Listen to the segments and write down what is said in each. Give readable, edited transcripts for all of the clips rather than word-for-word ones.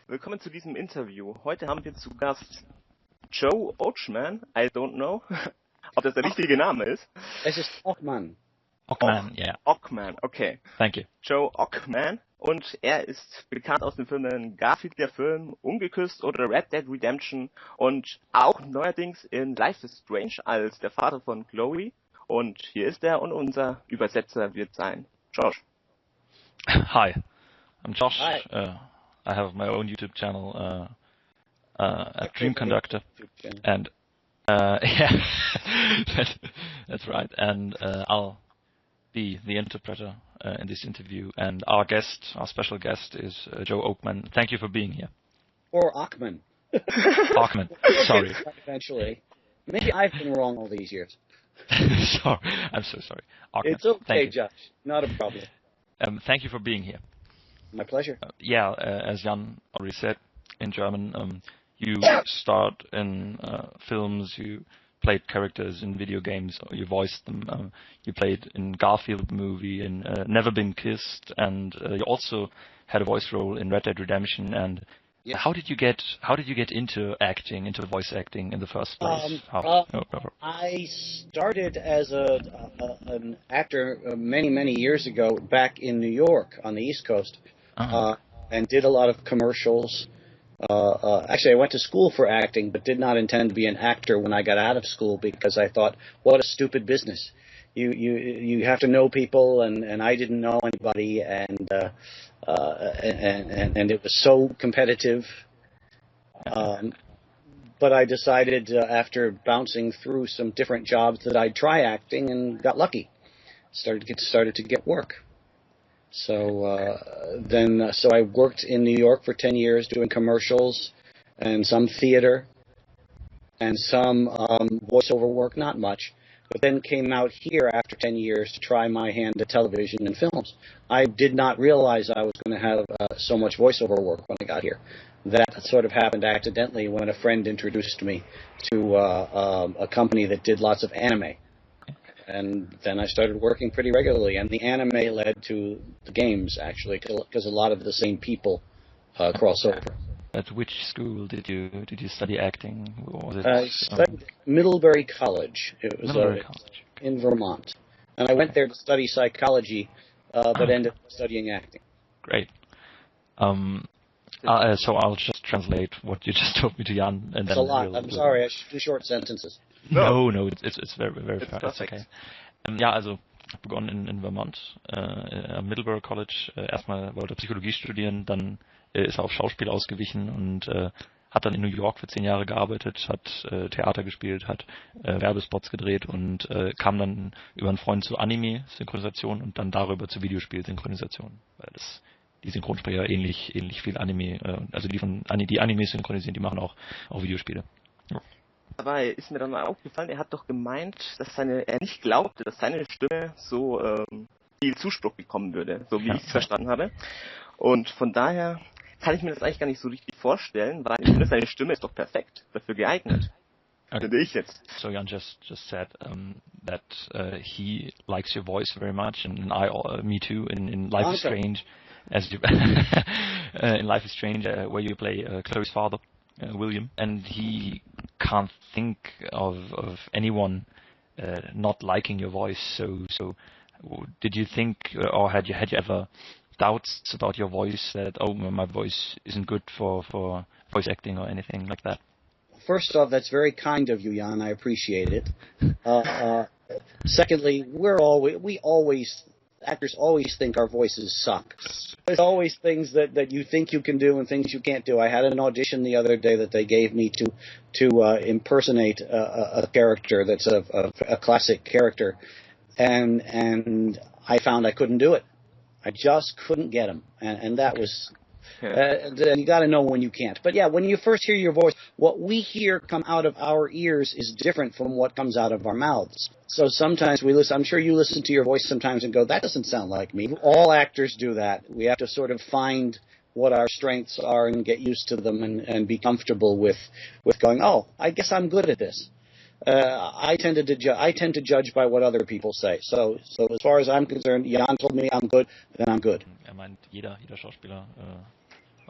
willkommen zu diesem Interview. Heute haben wir zu Gast Joe Ochman. I don't know, ob das der richtige Name ist. Es ist Ochman. Ochman, yeah. Ochman, okay. Thank you. Joe Ochman. Und er ist bekannt aus den Filmen Garfield, der Film, Ungeküsst oder Red Dead Redemption und auch neuerdings in Life is Strange als der Vater von Chloe. Und hier ist er und unser Übersetzer wird sein Josh. Hi, I'm Josh. Hi. I have my own YouTube channel at Dreamconductor, and yeah, that's right. And I'll be the interpreter in this interview. And our special guest, is Joe Ochman. Thank you for being here. Or Ochman. Ochman, sorry. Eventually. Maybe I've been wrong all these years. Sorry, I'm so sorry. Ochman. It's okay, Thank you. Josh. Not a problem. Thank you for being here. My pleasure. As Jan already said in German, you starred in films, you played characters in video games, or you voiced them. You played in Garfield movie, in Never Been Kissed, and you also had a voice role in Red Dead Redemption. And yes. How did you get into acting, into voice acting in the first place? I started as an actor many years ago back in New York on the East Coast. And did a lot of commercials. Actually, I went to school for acting, but did not intend to be an actor when I got out of school because I thought, what a stupid business. You have to know people, and I didn't know anybody, and it was so competitive. But I decided after bouncing through some different jobs that I'd try acting, and got lucky. Started to get work. So I worked in New York for 10 years doing commercials and some theater and some voiceover work, not much, but then came out here after 10 years to try my hand at television and films. I did not realize I was going to have so much voiceover work when I got here. That sort of happened accidentally when a friend introduced me to a company that did lots of anime. And then I started working pretty regularly, and the anime led to the games, actually, because a lot of the same people cross over. At which school did you study acting? Was it, I studied Middlebury College. It was College. In Vermont. And I went there to study psychology, but ended up studying acting. Great. So I'll just translate what you just told me to Jan. And It's then a lot. I'm sorry, I should do short sentences. No, it's very fast. It's perfect. okay. Ja, also ich habe begonnen in Vermont, am Middlebury College. Erstmal wollte er Psychologie studieren, dann ist er auf Schauspiel ausgewichen und hat dann in New York für 10 Jahre gearbeitet, hat Theater gespielt, hat Werbespots gedreht und kam dann über einen Freund zu Anime-Synchronisation und dann darüber zu Videospiel-Synchronisation, weil die Synchronsprecher ähnlich viel Anime, also die Anime synchronisieren, die machen auch Videospiele. Ja. Dabei ist mir dann mal aufgefallen, er hat doch gemeint, dass er nicht glaubte, dass seine Stimme so viel Zuspruch bekommen würde, so wie ich es verstanden habe. Und von daher kann ich mir das eigentlich gar nicht so richtig vorstellen, weil ich finde, seine Stimme ist doch perfekt dafür geeignet. Okay. Finde ich jetzt. So Jan just said that he likes your voice very much, and me too. In Life is Strange, as you in Life is Strange, where you play Chloe's father, William, and he can't think of anyone not liking your voice. So did you think, or had you ever doubts about your voice, that my voice isn't good for voice acting or anything like that? First off, that's very kind of you, Jan. I appreciate it. Secondly, actors always think our voices suck. There's always things that you think you can do and things you can't do. I had an audition the other day that they gave me to impersonate a character that's a classic character, and I found I couldn't do it. I just couldn't get him, and that was. And you got to know when you can't. But yeah, when you first hear your voice, what we hear come out of our ears is different from what comes out of our mouths. So sometimes we listen. I'm sure you listen to your voice sometimes and go, "That doesn't sound like me." All actors do that. We have to sort of find what our strengths are and get used to them and be comfortable with going, "Oh, I guess I'm good at this." I tend to judge by what other people say. So as far as I'm concerned, Jan told me I'm good, then I'm good. Meint, jeder Schauspieler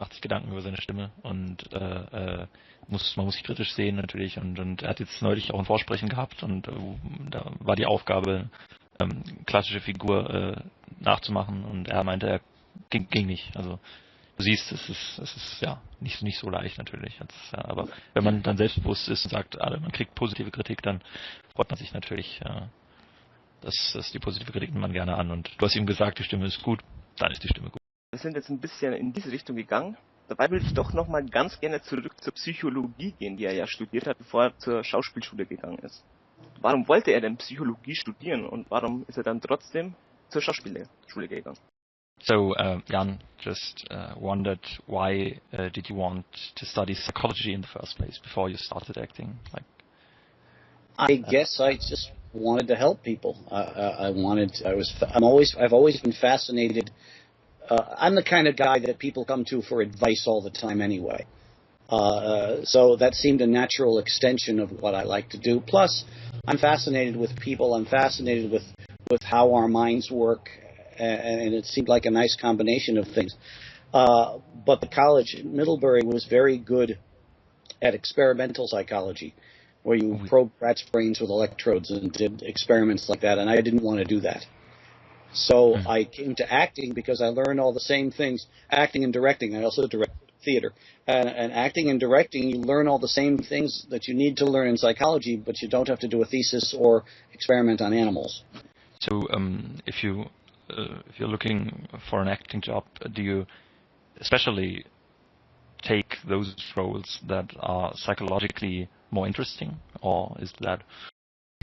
macht sich Gedanken über seine Stimme und man muss sich kritisch sehen natürlich und er hat jetzt neulich auch ein Vorsprechen gehabt und da war die Aufgabe, klassische Figur nachzumachen und er meinte, er ging nicht. Also du siehst, es ist ja nicht so leicht natürlich. Aber wenn man dann selbstbewusst ist und sagt, man kriegt positive Kritik, dann freut man sich natürlich, dass die positive Kritik nimmt man gerne an. Und du hast ihm gesagt, die Stimme ist gut, dann ist die Stimme gut. Wir sind jetzt ein bisschen in diese Richtung gegangen. Dabei will ich doch nochmal ganz gerne zurück zur Psychologie gehen, die er ja studiert hat, bevor er zur Schauspielschule gegangen ist. Warum wollte er denn Psychologie studieren und warum ist er dann trotzdem zur Schauspielschule gegangen? So, Jan just wondered why did you want to study psychology in the first place before you started acting? I guess I just wanted to help people. I've always been fascinated. I'm the kind of guy that people come to for advice all the time anyway. So that seemed a natural extension of what I like to do. Plus, I'm fascinated with people. I'm fascinated with how our minds work. And it seemed like a nice combination of things. But the college in Middlebury was very good at experimental psychology, where you probe rats' brains with electrodes and did experiments like that, and I didn't want to do that. So I came to acting because I learned all the same things. Acting and directing. I also direct theater. And acting and directing, you learn all the same things that you need to learn in psychology, but you don't have to do a thesis or experiment on animals. So if you're looking for an acting job, do you especially take those roles that are psychologically more interesting, or is that?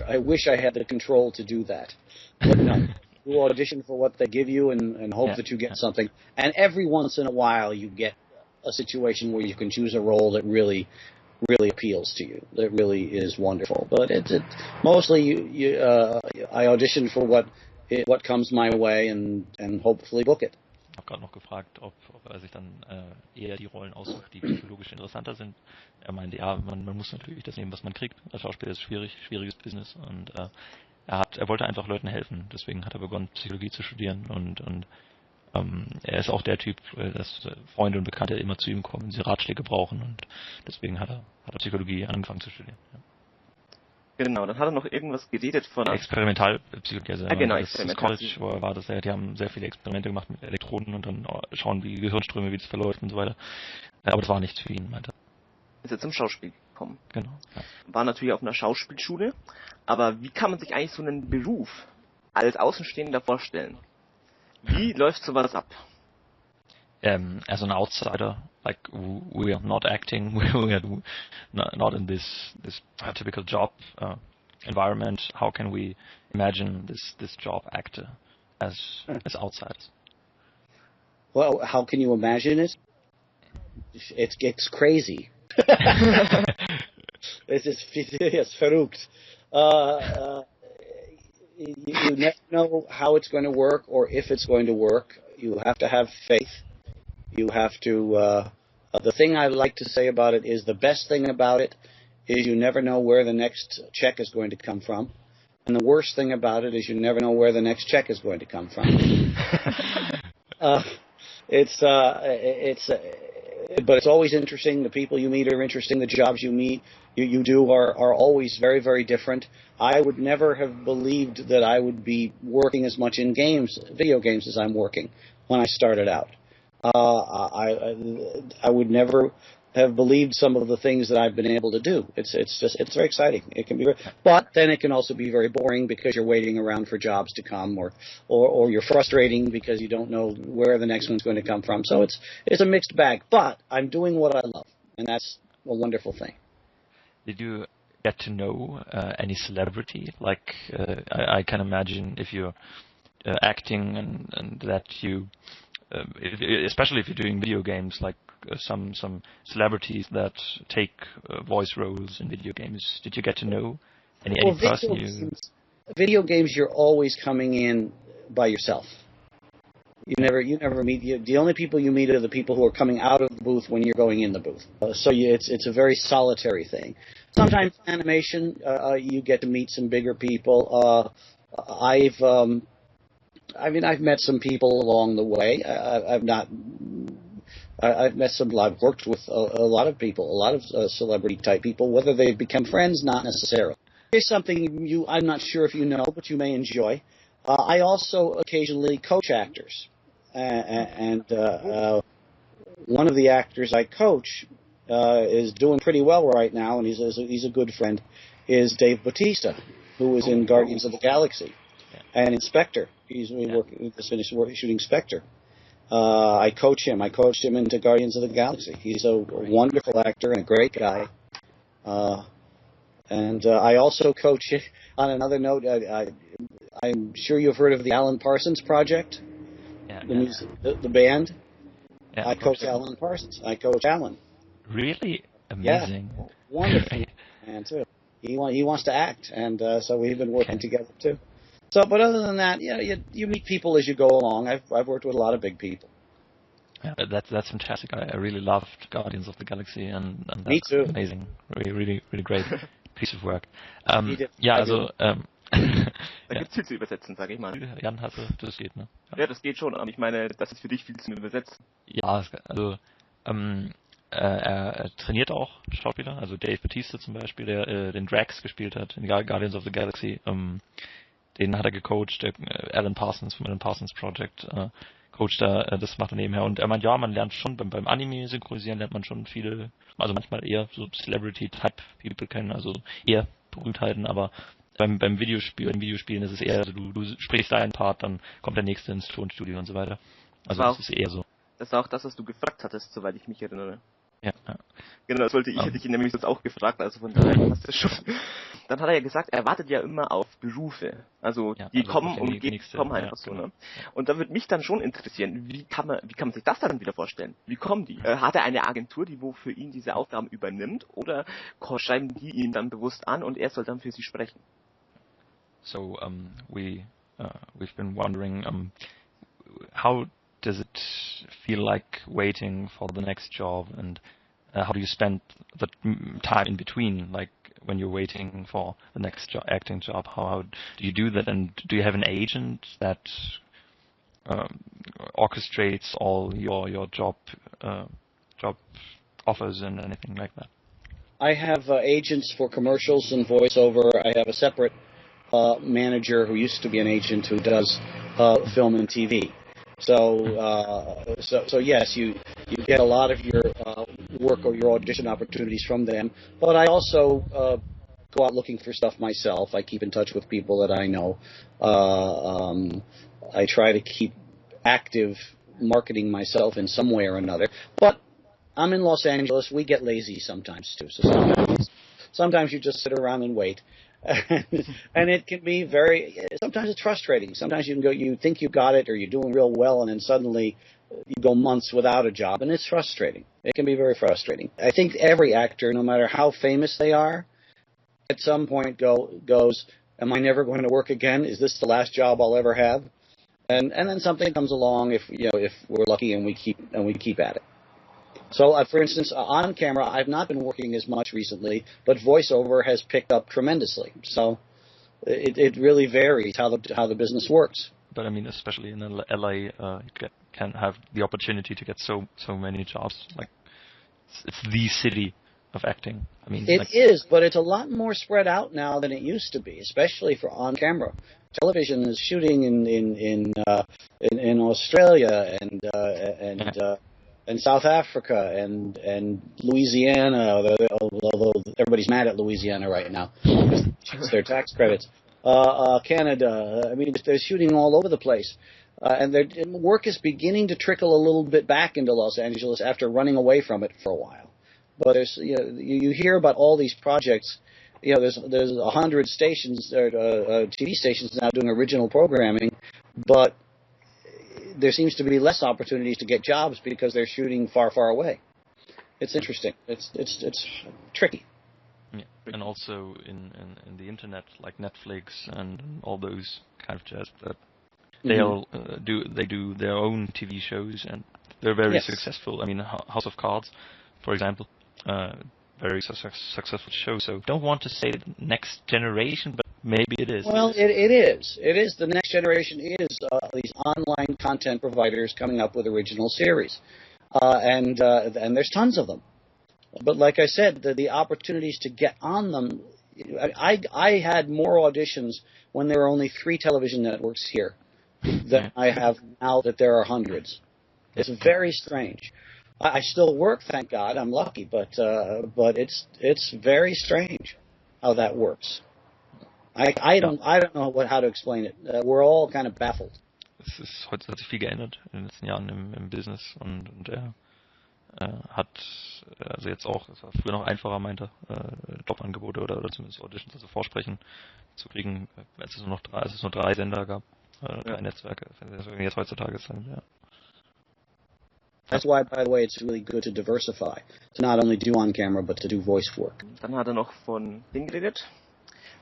I wish I had the control to do that. But no, you audition for what they give you and hope that you get something. And every once in a while you get a situation where you can choose a role that really appeals to you, that really is wonderful. But it's mostly I audition for what comes my way and hopefully book it. Ich habe gerade noch gefragt, ob er sich dann eher die Rollen aussucht, die psychologisch interessanter sind. Er meinte, ja, man muss natürlich das nehmen, was man kriegt. Als Schauspieler ist schwieriges Business und er wollte einfach Leuten helfen. Deswegen hat er begonnen, Psychologie zu studieren und er ist auch der Typ, dass Freunde und Bekannte immer zu ihm kommen, wenn sie Ratschläge brauchen und deswegen hat er Psychologie angefangen zu studieren. Ja. Genau, dann hat er noch irgendwas geredet von... Experimentalpsychologie, also genau, das College, wo er war, die haben sehr viele Experimente gemacht mit Elektroden und dann schauen, wie Gehirnströme, wie das verläuft und so weiter. Aber das war nichts für ihn, meinte er. Ist er zum Schauspiel gekommen. Genau. Ja. War natürlich auf einer Schauspielschule, aber wie kann man sich eigentlich so einen Beruf als Außenstehender vorstellen? Wie läuft sowas ab? As an outsider, like we are not acting, we are not in this typical job environment. How can we imagine this job actor as outsiders? Well, how can you imagine it? It's crazy. It's verrückt. You never know how it's going to work or if it's going to work. You have to have faith. You have to, the thing I like to say about it is the best thing about it is you never know where the next check is going to come from. And the worst thing about it is you never know where the next check is going to come from. But it's always interesting. The people you meet are interesting. The jobs you do are always very, very different. I would never have believed that I would be working as much in video games as I'm working when I started out. I would never have believed some of the things that I've been able to do. It's very exciting. It can be, but then it can also be very boring because you're waiting around for jobs to come, or you're frustrating because you don't know where the next one's going to come from. So it's a mixed bag. But I'm doing what I love, and that's a wonderful thing. Did you get to know any celebrity? Like I can imagine if you're acting and that you. Especially if you're doing video games, like some celebrities that take voice roles in video games. Did you get to know any person? Video games, you're always coming in by yourself. You never meet. The only people you meet are the people who are coming out of the booth when you're going in the booth. It's a very solitary thing. Sometimes animation, you get to meet some bigger people. I've met some people along the way. I've not I've worked with a lot of people, a lot of celebrity-type people, whether they've become friends, not necessarily. Here's something I'm not sure if you know, but you may enjoy. I also occasionally coach actors. And one of the actors I coach is doing pretty well right now, and he's a good friend, is Dave Bautista, who was in Guardians of the Galaxy, and in Spectre. He's just finished shooting Spectre. I coach him. I coached him into Guardians of the Galaxy. He's a wonderful actor and a great guy. And I also coach, on another note, I'm sure you've heard of the Alan Parsons Project, the band. Yeah, I coach Alan Parsons. I coach Alan. Really? Amazing. Yeah, wonderful man, too. He wants to act, and so we've been working together, too. So, but other than that, you meet people as you go along. I've worked with a lot of big people. Yeah, that's fantastic. I really loved Guardians of the Galaxy, and that's Me too. Amazing. Really, really, really great piece of work. Da gibt's viel zu übersetzen, sage ich mal. Jan hatte, das geht, ne? Ja, das geht schon, aber ich meine, das ist für dich viel zum Übersetzen. Ja, also er trainiert auch Schauspieler, also Dave Bautista zum Beispiel, der den Drax gespielt hat in Guardians of the Galaxy. Den hat er gecoacht, der Alan Parsons vom Alan Parsons Project coacht da, das macht er nebenher. Und er meint, ja, man lernt schon beim Anime synchronisieren, lernt man schon viele, also manchmal eher so Celebrity-Type-People kennen, also eher Berühmtheiten, aber beim Videospielen ist es eher, also du sprichst deinen Part, dann kommt der nächste ins Tonstudio und so weiter. Also das ist eher so. Das war auch das, was du gefragt hattest, soweit ich mich erinnere. Ja. Genau, das hätte ich ihn nämlich sonst auch gefragt, also von daher hast du schon. Dann hat er ja gesagt, er wartet ja immer auf Berufe. Also die kommen und gehen, kommen halt einfach so, ne? Und da würde mich dann schon interessieren, wie kann man sich das dann wieder vorstellen? Wie kommen die? Hat er eine Agentur, die wo für ihn diese Aufgaben übernimmt, oder schreiben die ihn dann bewusst an und er soll dann für sie sprechen? So we've been wondering how does it feel like waiting for the next job, and how do you spend the time in between, like when you're waiting for the next acting job? How do you do that, and do you have an agent that orchestrates all your job offers and anything like that? I have agents for commercials and voiceover. I have a separate manager who used to be an agent who does film and TV. So yes, you get a lot of your work or your audition opportunities from them. But I also go out looking for stuff myself. I keep in touch with people that I know. I try to keep active marketing myself in some way or another. But I'm in Los Angeles. We get lazy sometimes too. So sometimes you just sit around and wait. And it can be sometimes it's frustrating. Sometimes you think you got it or you're doing real well, and then suddenly you go months without a job, and it's frustrating. It can be very frustrating. I think every actor, no matter how famous they are, at some point goes, am I never going to work again? Is this the last job I'll ever have? And then something comes along if we're lucky and we keep at it. So, for instance, on camera, I've not been working as much recently, but voiceover has picked up tremendously. So, it really varies how the business works. But I mean, especially in LA, you can have the opportunity to get so many jobs. Like, it's the city of acting. I mean, it is, but it's a lot more spread out now than it used to be, especially for on camera. Television is shooting in Australia and South Africa and Louisiana, although everybody's mad at Louisiana right now because it's their tax credits. Canada, I mean, they're shooting all over the place. And work is beginning to trickle a little bit back into Los Angeles after running away from it for a while. But you hear about all these projects. There's 100 stations, TV stations now doing original programming, but there seems to be less opportunities to get jobs because they're shooting far, far away. It's interesting. It's tricky. Yeah. And also in the internet, like Netflix and all those kind of jazz, that they do their own TV shows, and they're very successful. I mean, House of Cards, for example, very successful show. So don't want to say the next generation, but maybe it is. Well, it is. It is. The next generation is these online content providers coming up with original series. and there's tons of them. But like I said, the opportunities to get on them, I had more auditions when there were only 3 television networks here than I have now that there are hundreds. It's very strange. I still work, thank God. I'm lucky, but it's very strange how that works. I don't know how to explain it. We're all kind of baffled. Heute hat sich viel geändert in den letzten Jahren im Business und er hat also jetzt auch, es war früher noch einfacher, meinte, Jobangebote oder zumindest Auditions, also Vorsprechen zu kriegen, als es nur 3 Sender gab, 3 Netzwerke, jetzt heutzutage ist ja. That's why, by the way, it's really good to diversify, to not only do on camera, but to do voice work. Dann hat er noch von Ding geredet,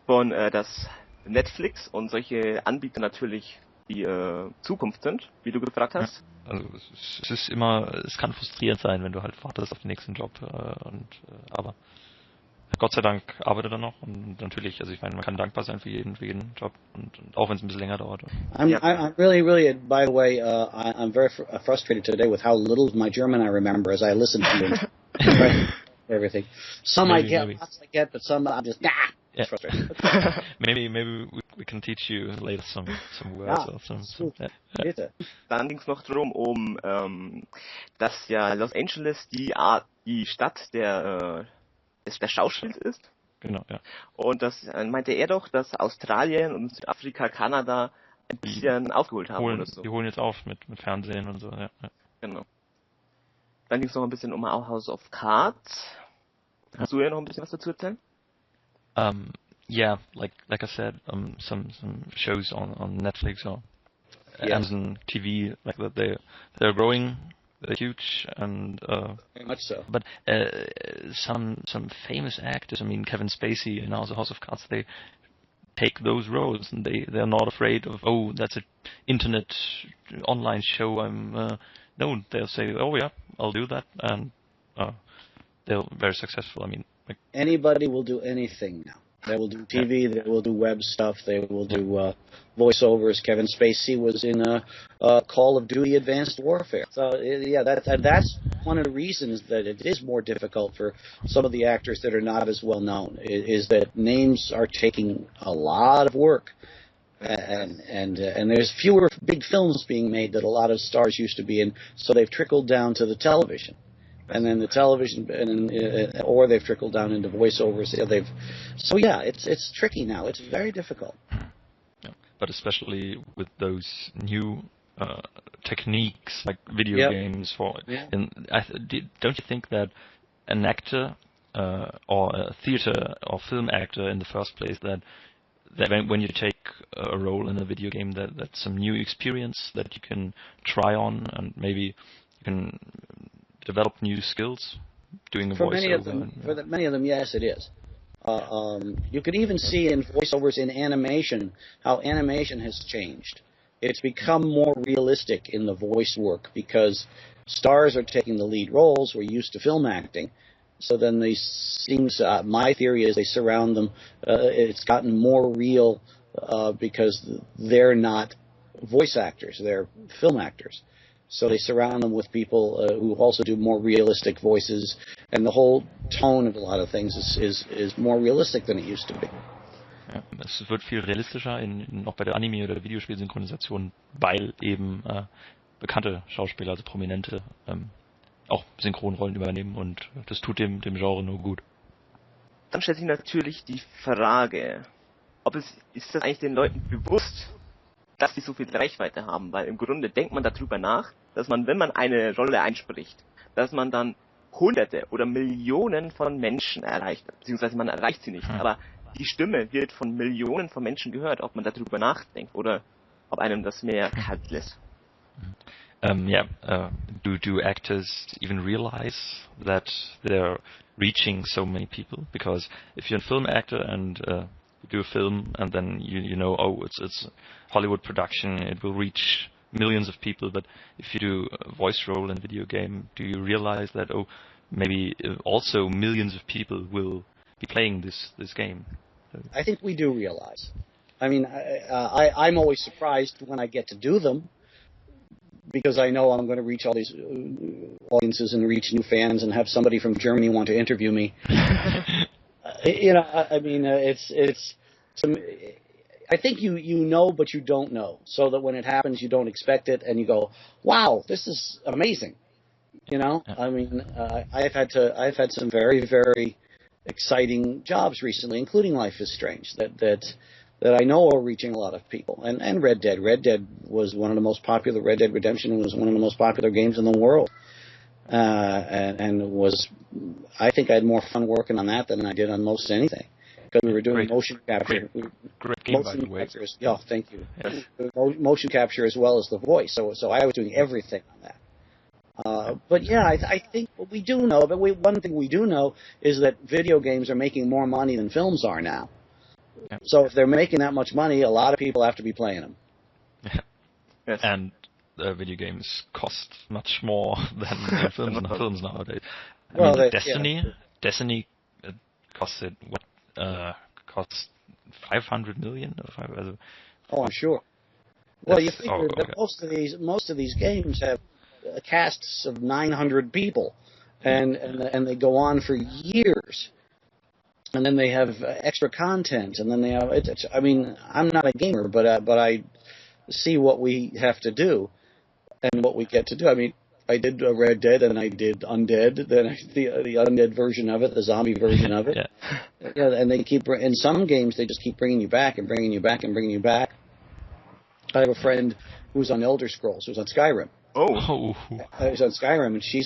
von dass Netflix und solche Anbieter natürlich die Zukunft sind, wie du gefragt hast. Ja, also es ist immer, es kann frustrierend sein, wenn du halt wartest auf den nächsten Job aber Gott sei Dank arbeitet er noch und natürlich, also ich meine, man kann dankbar sein für jeden Job und auch wenn es ein bisschen länger dauert. I'm really, by the way, I'm very frustrated today with how little of my German I remember as I listen to everything. Some maybe, I get, lots I get, but some I'm just yeah. Frustrated. maybe we can teach you later some words or some. Bitte. Dann ging es noch darum, dass ja Los Angeles die Stadt der Schauspiels ist. Genau, ja. Und das meinte er doch, dass Australien und Südafrika, Kanada ein bisschen aufgeholt haben oder so. Die holen jetzt auf mit Fernsehen und so, ja. Genau. Dann ging es noch ein bisschen um House of Cards. Hast du ja noch ein bisschen was dazu erzählen? Yeah, like I said, some shows on Netflix or Amazon TV, like that they're growing. They're huge and very much so. But some famous actors, I mean Kevin Spacey in House of Cards, they take those roles and they're not afraid of that's an internet online show. No, they'll say yeah, I'll do that, and they're very successful. I mean, like, anybody will do anything now. They will do TV, they will do web stuff, they will do voiceovers. Kevin Spacey was in Call of Duty Advanced Warfare. So, that's one of the reasons that it is more difficult for some of the actors that are not as well known, is that names are taking a lot of work. And there's fewer big films being made that a lot of stars used to be in, so they've trickled down to the television. And then the television, or they've trickled down into voiceovers. It's tricky now. It's very difficult. Yeah. But especially with those new techniques like video games don't you think that an actor or a theater or film actor in the first place that when you take a role in a video game that's some new experience that you can try on and maybe you can develop new skills doing a voiceover? For many of them, yes, it is. You can even see in voiceovers in animation how animation has changed. It's become more realistic in the voice work because stars are taking the lead roles. We're used to film acting. So then my theory is they surround them. It's gotten more real because they're not voice actors. They're film actors. So they surround them with people who also do more realistic voices, and the whole tone of a lot of things is more realistic than it used to be. Ja, es wird viel realistischer, auch bei der Anime- oder Videospielsynchronisation, weil eben bekannte Schauspieler, also Prominente, auch Synchronrollen übernehmen und das tut dem Genre nur gut. Dann stellt sich natürlich die Frage, ist das eigentlich den Leuten bewusst, dass sie so viel Reichweite haben, weil im Grunde denkt man darüber nach, dass man, wenn man eine Rolle einspricht, dass man dann Hunderte oder Millionen von Menschen erreicht, beziehungsweise man erreicht sie nicht, aber die Stimme wird von Millionen von Menschen gehört, ob man darüber nachdenkt oder ob einem das mehr kalt lässt. Do actors even realize that they're reaching so many people? Because if you're a film actor and do a film and then you know it's Hollywood production, it will reach millions of people, but if you do a voice role in a video game, do you realize that maybe also millions of people will be playing this game? I think we do realize. I mean, I'm always surprised when I get to do them, because I know I'm going to reach all these audiences and reach new fans and have somebody from Germany want to interview me. It's some. I think you know, but you don't know, so that when it happens, you don't expect it, and you go, "Wow, this is amazing." You know, I mean, I've had some very, very exciting jobs recently, including Life is Strange, that I know are reaching a lot of people, and Red Dead. Red Dead was one of the most popular. Red Dead Redemption was one of the most popular games in the world, and was. I think I had more fun working on that than I did on most anything. Because we were doing motion capture. Great game, by the way. Yeah, thank you. Yes. Motion capture as well as the voice. So I was doing everything on that. But yeah, I think what we do know, one thing we do know is that video games are making more money than films are now. Yeah. So if they're making that much money, a lot of people have to be playing them. Yeah. Yes. And video games cost much more than films nowadays. I mean, Destiny costed what? Cost 500 million. I'm sure. Well, you figure that most of these games have casts of 900 people, and they go on for years, and then they have extra content, and then they have. I mean, I'm not a gamer, but I see what we have to do, and what we get to do. I mean, I did Red Dead, and I did Undead, then the Undead version of it, the zombie version of it. Yeah, and they keep in some games they just keep bringing you back and bringing you back and bringing you back. I have a friend who's on Elder Scrolls, who's on Skyrim. Oh, who's on Skyrim, and she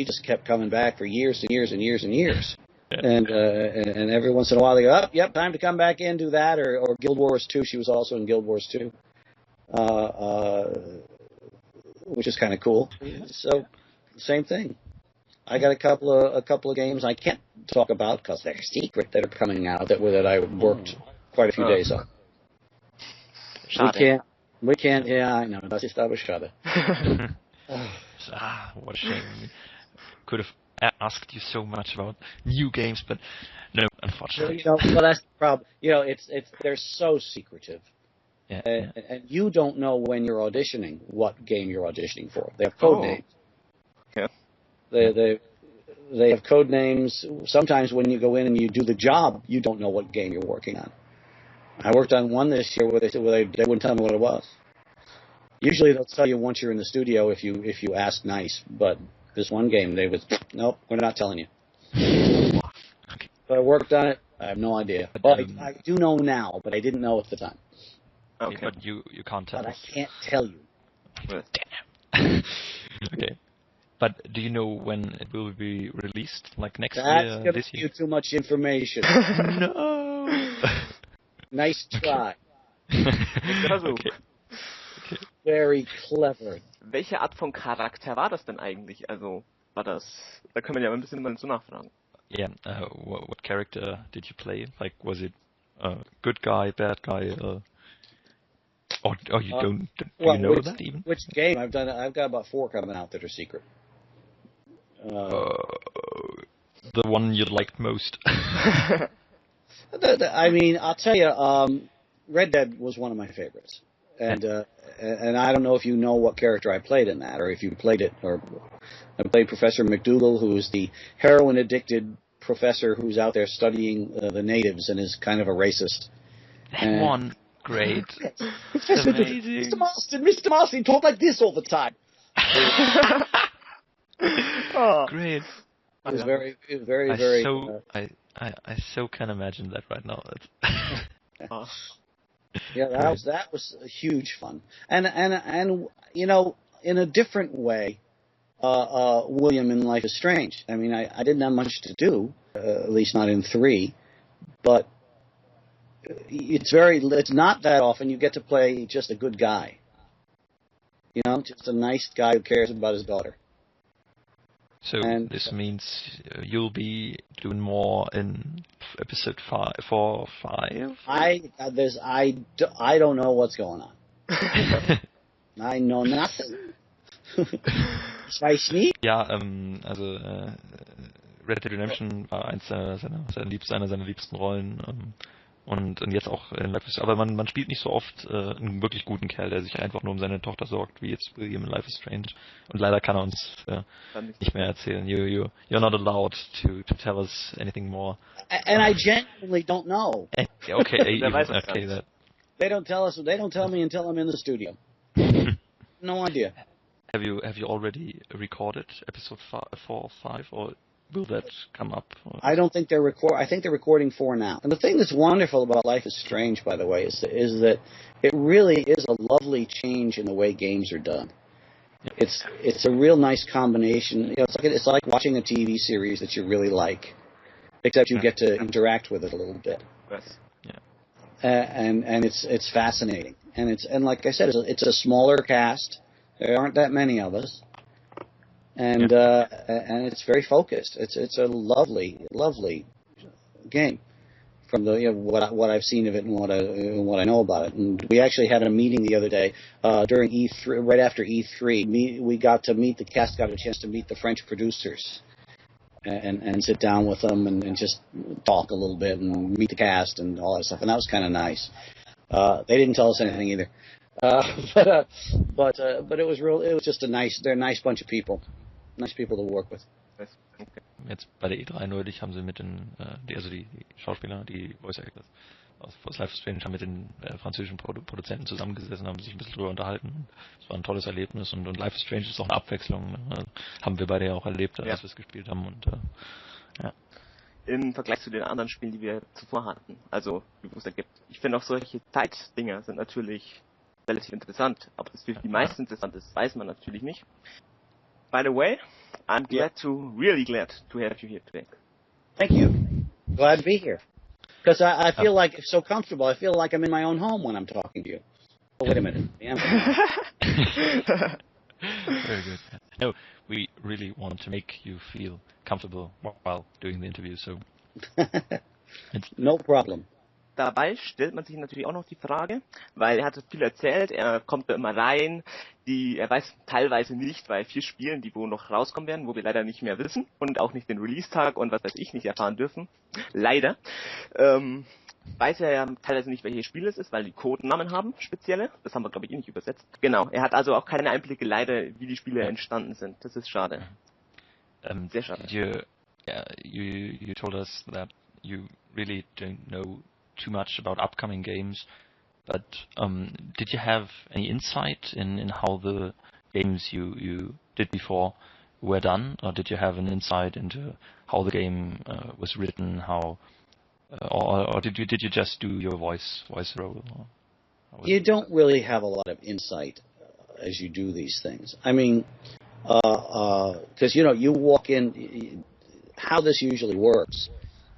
just kept coming back for years and years and years and years. Yeah. And every once in a while they go, oh, yep, time to come back in, do that, or Guild Wars 2. She was also in Guild Wars 2. Which is kind of cool. So, same thing. I got a couple of games I can't talk about because they're secret that are coming out that I worked quite a few days on. We can't. Yeah, I know. Das ist aber schade. What a shame. Could have asked you so much about new games, but no, unfortunately. Well, that's the problem. They're so secretive. Yeah, and you don't know when you're auditioning what game you're auditioning for. They have code names. Yeah. They have code names. Sometimes when you go in and you do the job, you don't know what game you're working on. I worked on one this year where they wouldn't tell me what it was. Usually they'll tell you once you're in the studio if you ask nice, but this one game they was nope, we're not telling you. Okay. So I worked on it. I have no idea. But I do know now, but I didn't know at the time. Okay. But you can't tell us. But I can't tell you. Damn. Okay. But do you know when it will be released? Like next year? That's going to give you too much information. No. Nice try. Okay. Very clever. Welche Art von Charakter war das denn eigentlich? Also, da können wir ja ein bisschen mal so nachfragen. Yeah, what character did you play? Like, was it good guy, bad guy? You don't you know that even? Which game? I've got about 4 coming out that are secret. The one you liked most. I mean, I'll tell you, Red Dead was one of my favorites, and I don't know if you know what character I played in that, or if you played it. Or I played Professor McDougal, who is the heroin-addicted professor who's out there studying the natives and is kind of a racist. That one. Great. Mr. Marston, talk like this all the time. Great. It was very, very. I so can imagine that right now. Yeah, that was huge fun, and in a different way, William in Life is Strange. I mean, I didn't have much to do, at least not in 3, but. It's not that often you get to play just a good guy. Just a nice guy who cares about his daughter. So this means you'll be doing more in episode 4, 5? I don't know what's going on. I know nothing. Ich weiß nicht. Ja, also Red Dead Redemption war einer seiner liebsten Rollen. und jetzt auch in Life is, aber man spielt nicht so oft einen wirklich guten Kerl, der sich einfach nur um seine Tochter sorgt, wie jetzt William in Life is Strange. Und leider kann er uns nicht mehr erzählen. You're not allowed to tell us anything more. And I genuinely don't know. Okay, that. They don't tell me until I'm in the studio. No idea. Have you already recorded episode 4 or 5, or will that come up? I don't think they're I think they're recording 4 now. And the thing that's wonderful about Life is Strange, by the way, is that it really is a lovely change in the way games are done. Yeah. It's a real nice combination. It's like watching a TV series that you really like, except you get to interact with it a little bit. Yes. Yeah. And it's fascinating. And like I said, it's a smaller cast. There aren't that many of us. And it's very focused. It's a lovely game from the what I've seen of it and what I know about it. And we actually had a meeting the other day during E3, right after E3. We got to meet the cast, got a chance to meet the French producers and sit down with them and just talk a little bit and meet the cast and all that stuff. And that was kind of nice. They didn't tell us anything either. But it was real. It was just they're a nice bunch of people. Nice people to work with. Jetzt bei der E3 neulich haben sie mit die Schauspieler, die Voice Actors aus Life is Strange, haben mit den französischen Produzenten zusammengesessen, haben sich ein bisschen drüber unterhalten. Es war ein tolles Erlebnis und Life is Strange ist auch eine Abwechslung. Ne? Haben wir beide ja auch erlebt, als wir es gespielt haben. Und ja. Im Vergleich zu den anderen Spielen, die wir zuvor hatten, also wie es da gibt. Ich finde auch solche Zeitdinger sind natürlich relativ interessant. Ob das für die meisten interessant ist, weiß man natürlich nicht. By the way, I'm really glad to have you here today. Thank you. Glad to be here. Because I feel like it's so comfortable. I feel like I'm in my own home when I'm talking to you. Oh, wait a minute. Very good. No, we really want to make you feel comfortable while doing the interview, so. No problem. Dabei stellt man sich natürlich auch noch die Frage, weil er hat viel erzählt, er kommt da immer rein, er weiß teilweise nicht, bei 4 Spielen, die wo noch rauskommen werden, wo wir leider nicht mehr wissen und auch nicht den Release-Tag und was weiß ich nicht erfahren dürfen. Leider. Weiß er ja teilweise nicht, welche Spiele es ist, weil die Codenamen haben, spezielle. Das haben wir, glaube ich, nicht übersetzt. Genau, er hat also auch keine Einblicke leider, wie die Spiele entstanden sind. Das ist schade. Sehr schade. You told us that you really don't know too much about upcoming games, but did you have any insight in how the games you did before were done, or did you have an insight into how the game was written, or did you just do your voice role? You don't really have a lot of insight as you do these things. I mean, because you walk in. How this usually works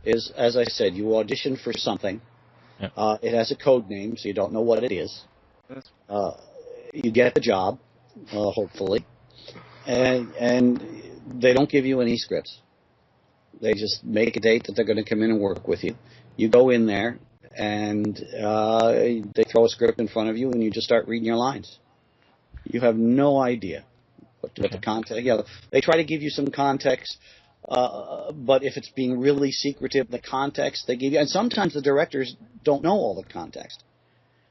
is, as I said, you audition for something. Yeah. It has a code name, so you don't know what it is. You get the job, hopefully, and they don't give you any scripts. They just make a date that they're going to come in and work with you. You go in there, and they throw a script in front of you, and you just start reading your lines. You have no idea what the context. They try to give you some context. But if it's being really secretive, the context they give you, and sometimes the directors don't know all the context.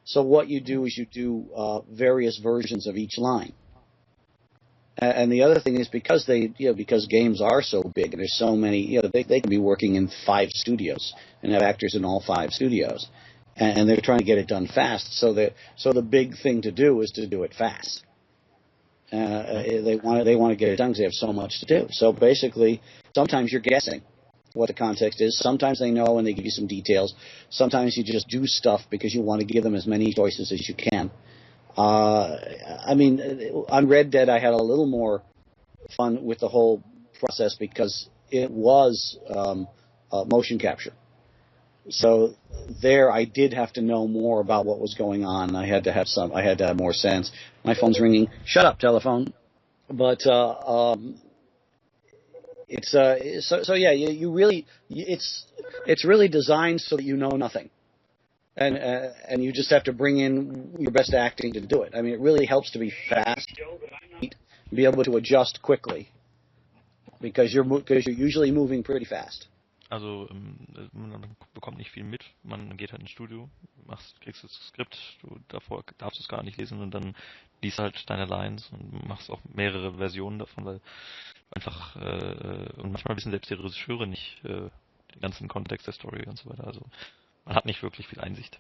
So what you do is you do various versions of each line. And the other thing is because because games are so big and there's so many, they can be working in 5 studios and have actors in all 5 studios, and they're trying to get it done fast. So the big thing to do is to do it fast. They want to get it done because they have so much to do. So basically, sometimes you're guessing what the context is. Sometimes they know and they give you some details. Sometimes you just do stuff because you want to give them as many choices as you can. I mean, on Red Dead, I had a little more fun with the whole process because it was motion capture. So there, I did have to know more about what was going on. I had to have more sense. My phone's ringing. Shut up, telephone. But it's you really, it's really designed so that you know nothing, and you just have to bring in your best acting to do it. I mean, it really helps to be fast, be able to adjust quickly, because you're usually moving pretty fast. Also man bekommt nicht viel mit, man geht halt ins Studio, kriegst das Skript, davor darfst du es gar nicht lesen und dann liest halt deine Lines und machst auch mehrere Versionen davon, weil einfach und manchmal wissen selbst die Regisseure nicht den ganzen Kontext der Story und so weiter. Also man hat nicht wirklich viel Einsicht.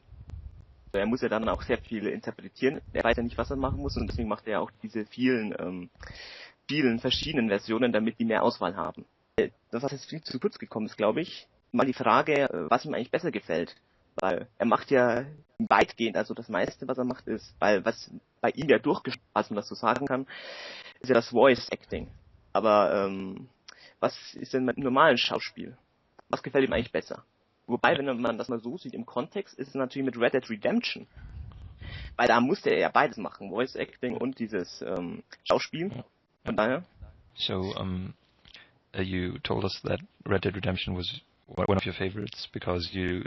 Er muss ja dann auch sehr viel interpretieren. Er weiß ja nicht, was er machen muss und deswegen macht er ja auch diese vielen verschiedenen Versionen, damit die mehr Auswahl haben. Das, was jetzt viel zu kurz gekommen ist, glaube ich, mal die Frage, was ihm eigentlich besser gefällt. Weil er macht ja weitgehend, also das meiste, was er macht, ist, weil was bei ihm ja was man das so sagen kann, ist ja das Voice Acting. Aber was ist denn mit dem normalen Schauspiel? Was gefällt ihm eigentlich besser? Wobei, wenn man das mal so sieht im Kontext, ist es natürlich mit Red Dead Redemption. Weil da musste er ja beides machen, Voice Acting und dieses Schauspiel. Von daher. So, you told us that Red Dead Redemption was one of your favorites because you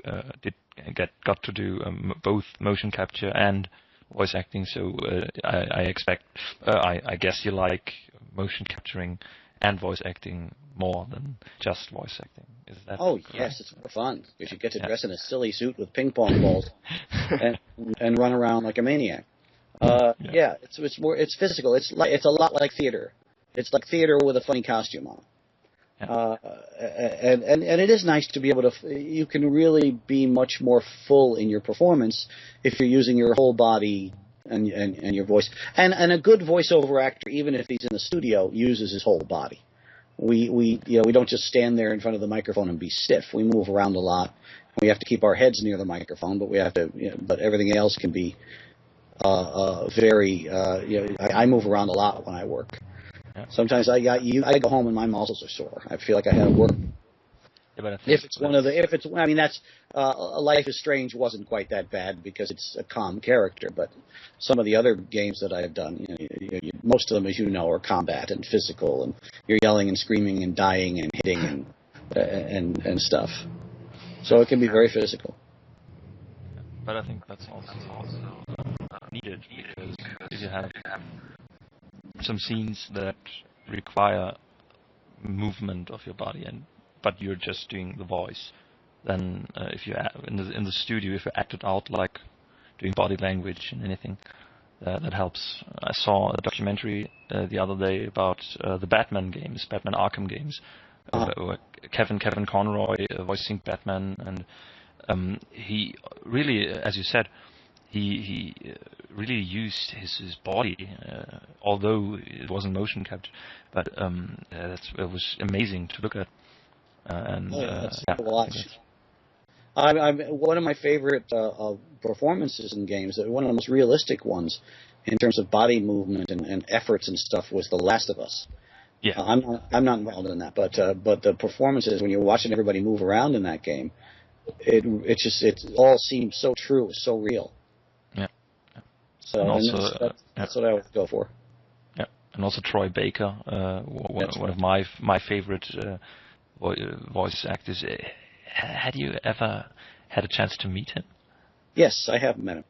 got to do both motion capture and voice acting. So I guess you like motion capturing and voice acting more than just voice acting. Is that correct? Yes, it's more fun because you get to dress in a silly suit with ping pong balls and run around like a maniac. It's physical. It's a lot like theater. It's like theater with a funny costume on. And it is nice to be able to. You can really be much more full in your performance if you're using your whole body and your voice. And a good voiceover actor, even if he's in the studio, uses his whole body. We don't just stand there in front of the microphone and be stiff. We move around a lot. We have to keep our heads near the microphone, but we have to. But everything else can be very. I move around a lot when I work. Yeah. Sometimes I go home and my muscles are sore. I feel like I had to work. Yeah, that's Life is Strange wasn't quite that bad because it's a calm character, but some of the other games that I've done, most of them, as you know, are combat and physical, and you're yelling and screaming and dying and hitting and stuff. So it can be very physical. But I think that's also needed because if you have some scenes that require movement of your body, but you're just doing the voice, then if you in the studio, if you act it out like doing body language and anything, that helps. I saw a documentary the other day about the Batman Arkham games. Kevin Conroy voicing Batman, and he really, as you said, he really used his body, although it wasn't motion capture, but it was amazing to look at. One of my favorite performances in games, one of the most realistic ones in terms of body movement and efforts and stuff, was The Last of Us. Yeah, I'm not involved in that, but the performances when you're watching everybody move around in that game, it all seems so true, so real. Yeah. So that's what I would go for. Yeah, and also Troy Baker, one of my favorite voice actors. Had you ever had a chance to meet him? Yes, I have met him.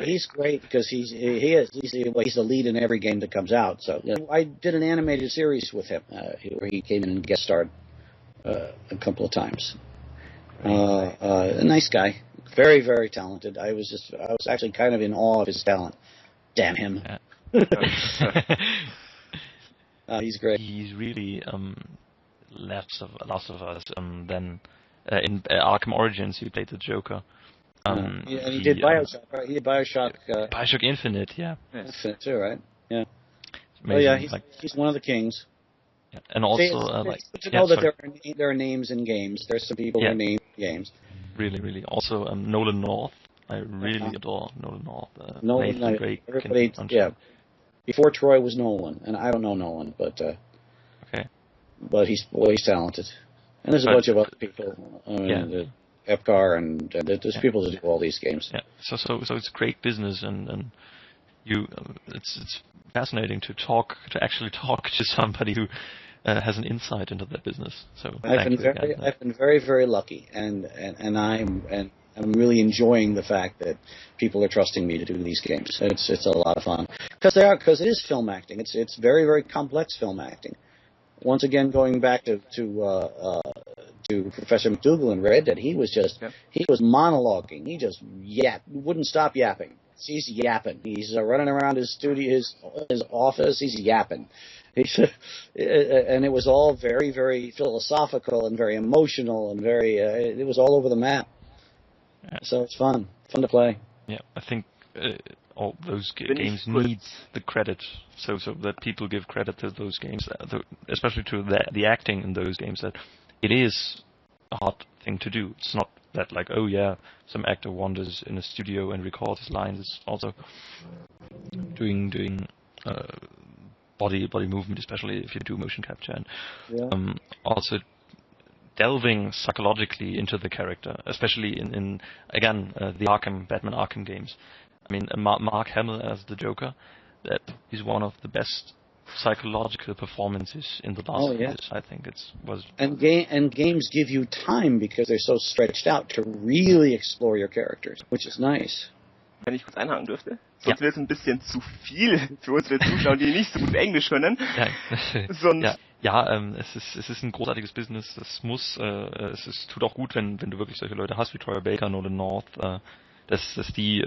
He's great because he's the lead in every game that comes out. So I did an animated series with him where he came in and guest starred a couple of times. A nice guy, very, very talented. I was actually kind of in awe of his talent. Damn him. Yeah. He's great. He's really Last of Us. Then in Arkham Origins, he played the Joker. And he did Bioshock. Right? He did Bioshock. Bioshock Infinite, yeah. Infinite too, right? Yeah. Amazing. He's one of the kings. Yeah. And also, there are names in games. There's some people who are named in games. Really, really. Also, Nolan North. I really adore Nolan North. Everybody, before Troy was Nolan, and I don't know Nolan, but okay. But he's talented, and there's a bunch of other people. Epcar and there's people that do all these games. Yeah. So it's great business, and it's fascinating to actually talk to somebody who has an insight into that business. So I've been very, very lucky, and I'm really enjoying the fact that people are trusting me to do these games. It's a lot of fun because it is film acting. It's very, very complex film acting. once again, going back to Professor McDougal in Red Dead, he was monologuing. He just wouldn't stop yapping. He's yapping. He's running around his studio, his office. He's yapping. And it was all very, very philosophical and very emotional and very. It was all over the map. So it's fun to play. Yeah, I think all those games need the credit, so that people give credit to those games, especially to the acting in those games. That it is a hard thing to do. It's not that like, oh yeah, some actor wanders in a studio and records his lines. It's also doing body movement, especially if you do motion capture, and also delving psychologically into the character, especially in again the Batman Arkham games. I mean, Mark Hamill as the Joker, that is one of the best psychological performances in the last years. I think was. And games give you time because they're so stretched out to really explore your characters, which is nice. Wenn ich kurz einhaken dürfte, sonst wird es ein bisschen zu viel für unsere Zuschauer, die nicht so gut Englisch können. Es ist ein großartiges Business. Es tut auch gut, wenn du wirklich solche Leute hast wie Troy Baker, Nolan North, dass die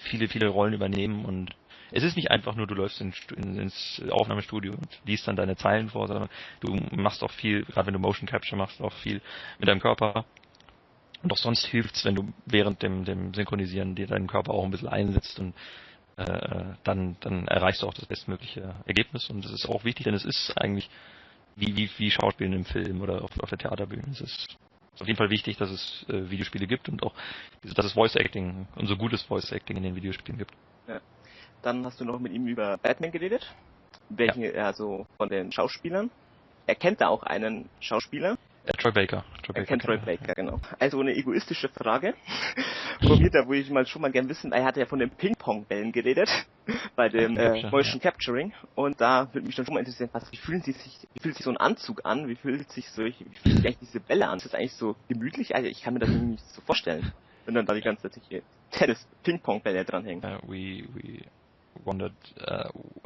viele Rollen übernehmen, und es ist nicht einfach nur, du läufst ins Aufnahmestudio und liest dann deine Zeilen vor, sondern du machst auch viel, gerade wenn du Motion Capture machst, auch viel mit deinem Körper. Und auch sonst hilft's, wenn du während dem Synchronisieren dir deinen Körper auch ein bisschen einsetzt, und dann erreichst du auch das bestmögliche Ergebnis. Und das ist auch wichtig, denn es ist eigentlich wie Schauspielen im Film oder auf der Theaterbühne. Es ist auf jeden Fall wichtig, dass es Videospiele gibt und auch, dass es Voice Acting und so gutes Voice Acting in den Videospielen gibt. Ja. Dann hast du noch mit ihm über Batman geredet, also von den Schauspielern. Er kennt da auch einen Schauspieler. Troy Baker. Er kennt Troy Baker, genau. Also eine egoistische Frage von mir, da wo ich schon mal gern wissen, er hatte ja von den Ping-Pong-Bällen geredet bei dem Motion Capturing, und da würde mich dann schon mal interessieren, wie fühlt sich so ein Anzug an, wie fühlt sich eigentlich diese Bälle an? Ist das eigentlich so gemütlich? Also ich kann mir das nicht so vorstellen, wenn dann da die ganze Zeit hier Tennis-Ping-Pong-Bälle dranhängen. We wondered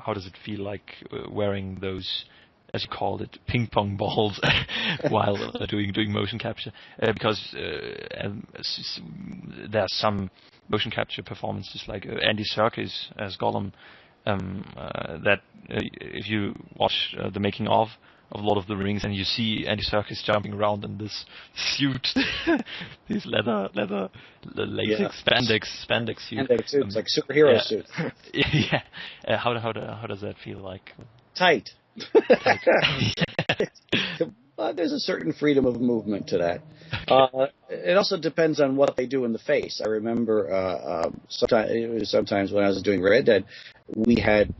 how does it feel like wearing those, as you called it, ping pong balls while doing motion capture, because there are some motion capture performances like Andy Serkis as Gollum, that if you watch the making of Lord of the Rings and you see Andy Serkis jumping around in this suit, these leather latex spandex suit. Spandex suits, like superhero suits. How does that feel like? Tight. There's a certain freedom of movement to that. It also depends on what they do in the face. I remember sometimes when I was doing Red Dead, we had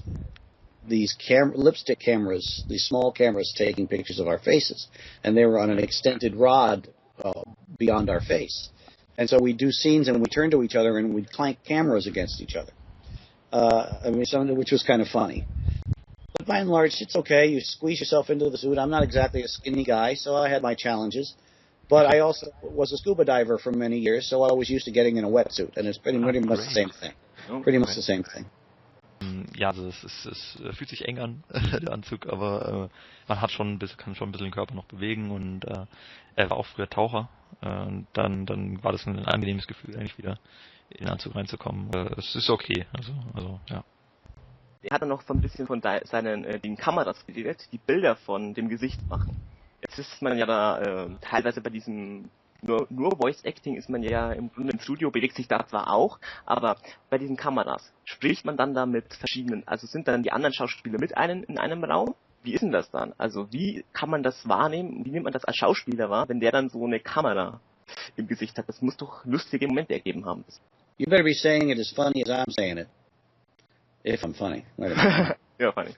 these lipstick cameras, these small cameras taking pictures of our faces, and they were on an extended rod beyond our face. And so we'd do scenes and we'd turn to each other and we'd clank cameras against each other. Which was kind of funny. But by and large, it's okay. You squeeze yourself into the suit. I'm not exactly a skinny guy, so I had my challenges. But I also was a scuba diver for many years, so I was used to getting in a wetsuit, and it's pretty much the same thing. Pretty much the same thing. Ja, also es fühlt sich eng an, der Anzug, aber man kann schon ein bisschen den Körper noch bewegen, und er war auch früher Taucher, und dann war das ein angenehmes Gefühl, eigentlich wieder in den Anzug reinzukommen. Es ist okay, also ja. Er hat dann noch ein bisschen von den Kameras geredet, die Bilder von dem Gesicht machen. Jetzt ist man ja da teilweise bei diesem nur Voice Acting ist man ja im Grunde im Studio, bewegt sich da zwar auch, aber bei diesen Kameras spricht man dann da mit verschiedenen, also sind dann die anderen Schauspieler mit in einem Raum? Wie ist denn das dann? Also wie kann man das wahrnehmen? Wie nimmt man das als Schauspieler wahr, wenn der dann so eine Kamera im Gesicht hat? Das muss doch lustige Momente ergeben haben. You better be saying it as funny as I'm saying it. If I'm funny. Wait a minute. Yeah, funny.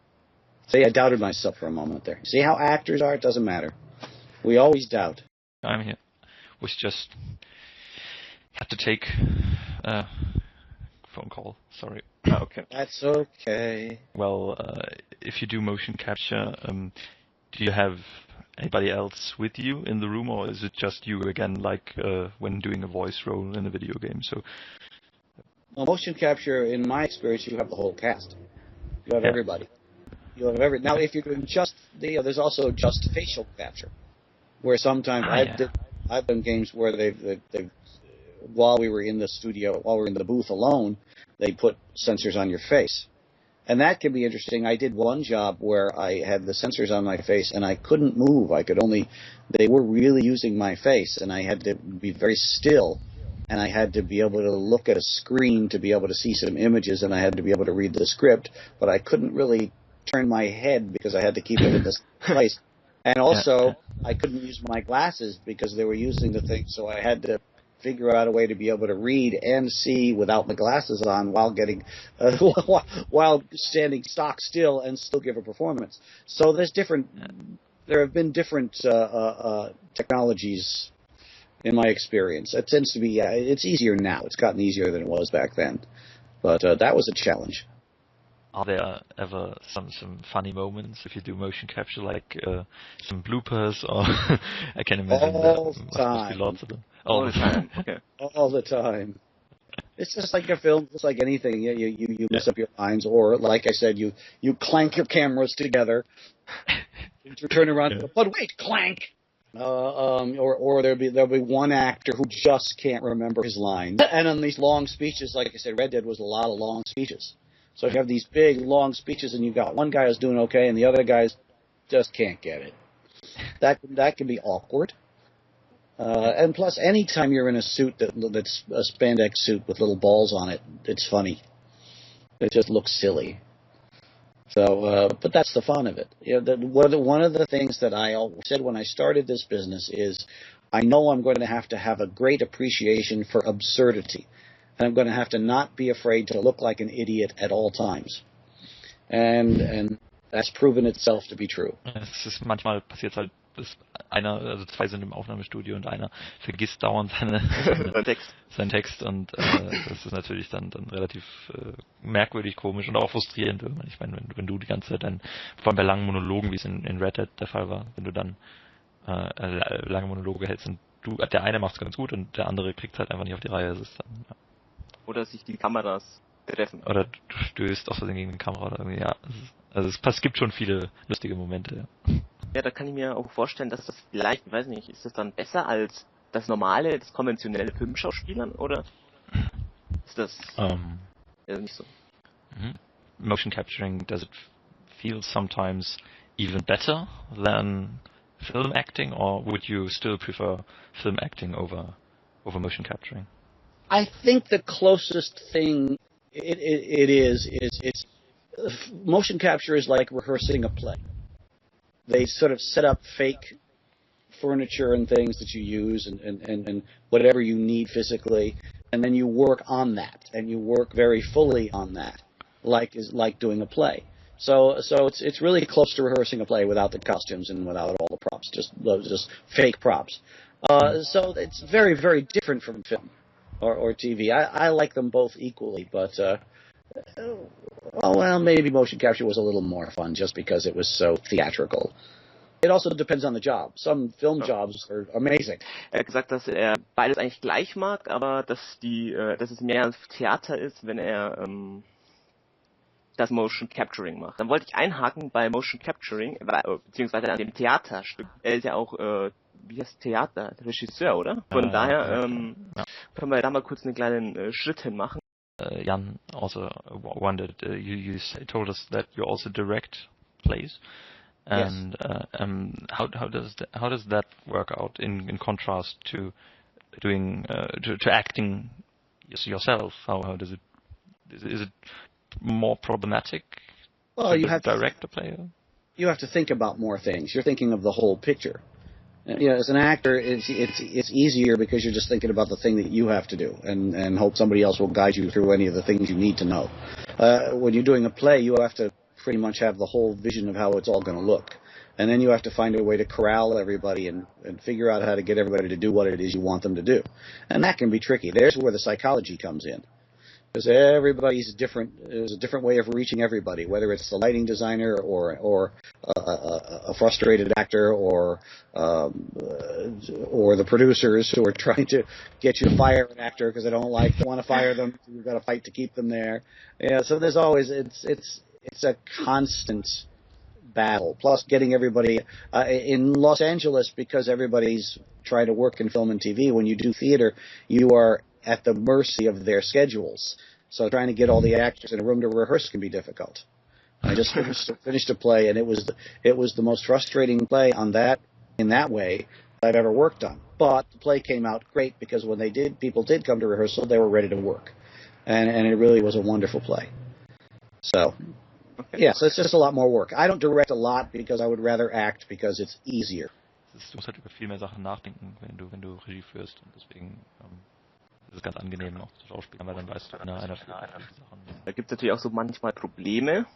See, I doubted myself for a moment there. See how actors are? It doesn't matter. We always doubt. I'm here. Was just had to take a phone call. Sorry. Okay. That's okay. Well, if you do motion capture, do you have anybody else with you in the room, or is it just you again, like when doing a voice role in a video game? So, well, motion capture, in my experience, you have the whole cast. You have everybody. You'll have now, if you're doing just there's also just facial capture, where sometimes I've done games where they've while we were in the studio, while we were in the booth alone, they put sensors on your face. And that can be interesting. I did one job where I had the sensors on my face and I couldn't move. They were really using my face, and I had to be very still, and I had to be able to look at a screen to be able to see some images, and I had to be able to read the script, but I couldn't really turn my head because I had to keep it in this place. And also, I couldn't use my glasses because they were using the thing, so I had to figure out a way to be able to read and see without the glasses on while while standing stock still and still give a performance. So there have been different technologies in my experience. It tends to be, it's easier now. It's gotten easier than it was back then. But that was a challenge. Are there ever some funny moments if you do motion capture, like some bloopers, or I can imagine all the there must be lots of them. All the time. Okay. All the time. It's just like a film, just like anything. You mess up your lines, or like I said, you clank your cameras together. You turn around, but wait, clank. Or there'll be one actor who just can't remember his lines. And on these long speeches, like I said, Red Dead was a lot of long speeches. So if you have these big, long speeches and you've got one guy who's doing okay and the other guys just can't get it, that can be awkward. And plus, anytime you're in a suit that's a spandex suit with little balls on it, it's funny. It just looks silly. So, but that's the fun of it. One of the things that I always said when I started this business is, I know I'm going to have a great appreciation for absurdity. And I'm going to have to not be afraid to look like an idiot at all times. And that's proven itself to be true. Es ist manchmal passiert halt, dass zwei sind im Aufnahmestudio und einer vergisst dauernd seinen Text und das ist natürlich dann relativ merkwürdig, komisch und auch frustrierend. Ich meine, wenn du die ganze Zeit vor allem bei langen Monologen, wie es in Red Dead der Fall war, wenn du dann lange Monologe hältst und der eine macht es ganz gut und der andere kriegt halt einfach nicht auf die Reihe. Das ist dann, Oder sich die Kameras treffen. Oder du stößt aus Versehen gegen die Kamera oder irgendwie, ja. Es gibt schon viele lustige Momente, ja. Ja, da kann ich mir auch vorstellen, dass das vielleicht, ich weiß nicht, ist das dann besser als das konventionelle Filmschauspielern, oder ist das nicht so? Motion capturing, does it feel sometimes even better than film acting, or would you still prefer film acting over motion capturing? I think the closest thing it is motion capture is like rehearsing a play. They sort of set up fake furniture and things that you use and whatever you need physically, and then you work on that, and you work very fully on that, like doing a play. So it's really close to rehearsing a play without the costumes and without all the props, just fake props. So it's very, very different from film or TV. I like them both equally, but maybe motion capture was a little more fun just because it was so theatrical. It also depends on the job. Some film jobs are amazing. Er hat gesagt, dass er beides eigentlich gleich mag, aber dass es mehr Theater ist, wenn er das Motion Capturing macht. Dann wollte ich einhaken bei Motion Capturing, beziehungsweise an dem Theaterstück. Er ist ja auch, wie heißt Theater? Regisseur, oder? Von daher können wir da mal kurz einen kleinen Schritt hin machen. Jan also wondered, you told us that you also direct plays. And yes. How does that work out in contrast to doing to acting yourself? How does it is it more problematic to direct a play? You have to think about more things. You're thinking of the whole picture. As an actor, it's easier because you're just thinking about the thing that you have to do and hope somebody else will guide you through any of the things you need to know. When you're doing a play, you have to pretty much have the whole vision of how it's all going to look. And then you have to find a way to corral everybody and figure out how to get everybody to do what it is you want them to do. And that can be tricky. There's where the psychology comes in. Because everybody's different. There's a different way of reaching everybody, whether it's the lighting designer or a frustrated actor or the producers who are trying to get you to fire an actor because they don't want to fire them. So you've got to fight to keep them there. Yeah, so there's always it's a constant battle. Plus, getting everybody in Los Angeles, because everybody's trying to work in film and TV. When you do theater, you are at the mercy of their schedules. So trying to get all the actors in a room to rehearse can be difficult. I just finished a play, and it was the most frustrating play in that way I've ever worked on. But the play came out great because when people did come to rehearsal, they were ready to work, and it really was a wonderful play. So, yeah, so it's just a lot more work. I don't direct a lot because I would rather act because it's easier. Du musst halt über viel mehr Sachen nachdenken, wenn du Regie führst, und deswegen ist es ganz angenehm noch zu schauspielen, weil dann weißt du einer für Sachen. Da gibt es natürlich auch so manchmal Probleme,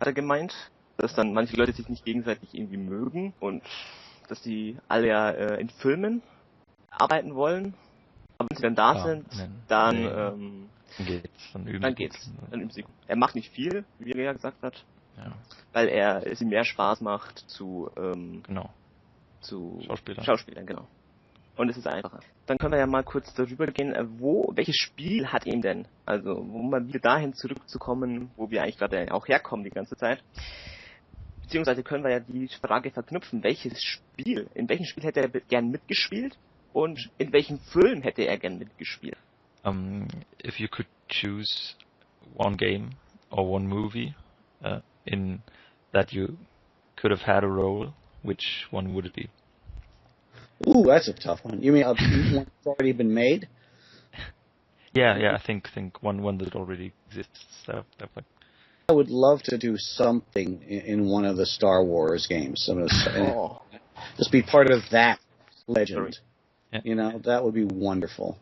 hat er gemeint, dass dann manche Leute sich nicht gegenseitig irgendwie mögen und dass die alle ja in Filmen arbeiten wollen. Aber wenn sie dann da sind, dann geht's. Dann üben sie. Er macht nicht viel, wie er ja gesagt hat, weil es ihm mehr Spaß macht zu Schauspielern, genau. Und es ist einfacher. Dann können wir ja mal kurz darüber gehen, welches Spiel hat ihm denn? Also, um mal wieder dahin zurückzukommen, wo wir eigentlich gerade auch herkommen die ganze Zeit. Beziehungsweise können wir ja die Frage verknüpfen, in welchem Spiel hätte er gern mitgespielt und in welchem Film hätte er gern mitgespielt? If you could choose one game or one movie in that you could have had a role, which one would it be? Ooh, that's a tough one. You mean one that's already been made? Yeah, I think one that already exists. I would love to do something in one of the Star Wars games. Just be part of that legend. Yeah. You know, that would be wonderful.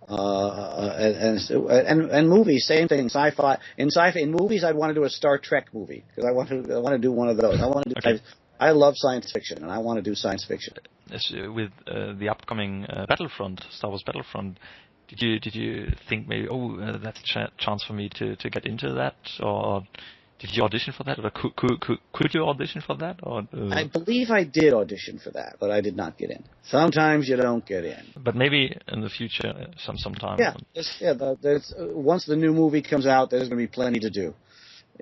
And movies, same thing. Sci-fi. In movies, I'd want to do a Star Trek movie because I want to do one of those. I love science fiction, and I want to do science fiction. With the upcoming Battlefront, Star Wars Battlefront, did you think maybe that's a chance for me to get into that, or did you audition for that, or could you audition for that? Or I believe I did audition for that, but I did not get in. Sometimes you don't get in. But maybe in the future, sometime. There's once the new movie comes out, there's going to be plenty to do.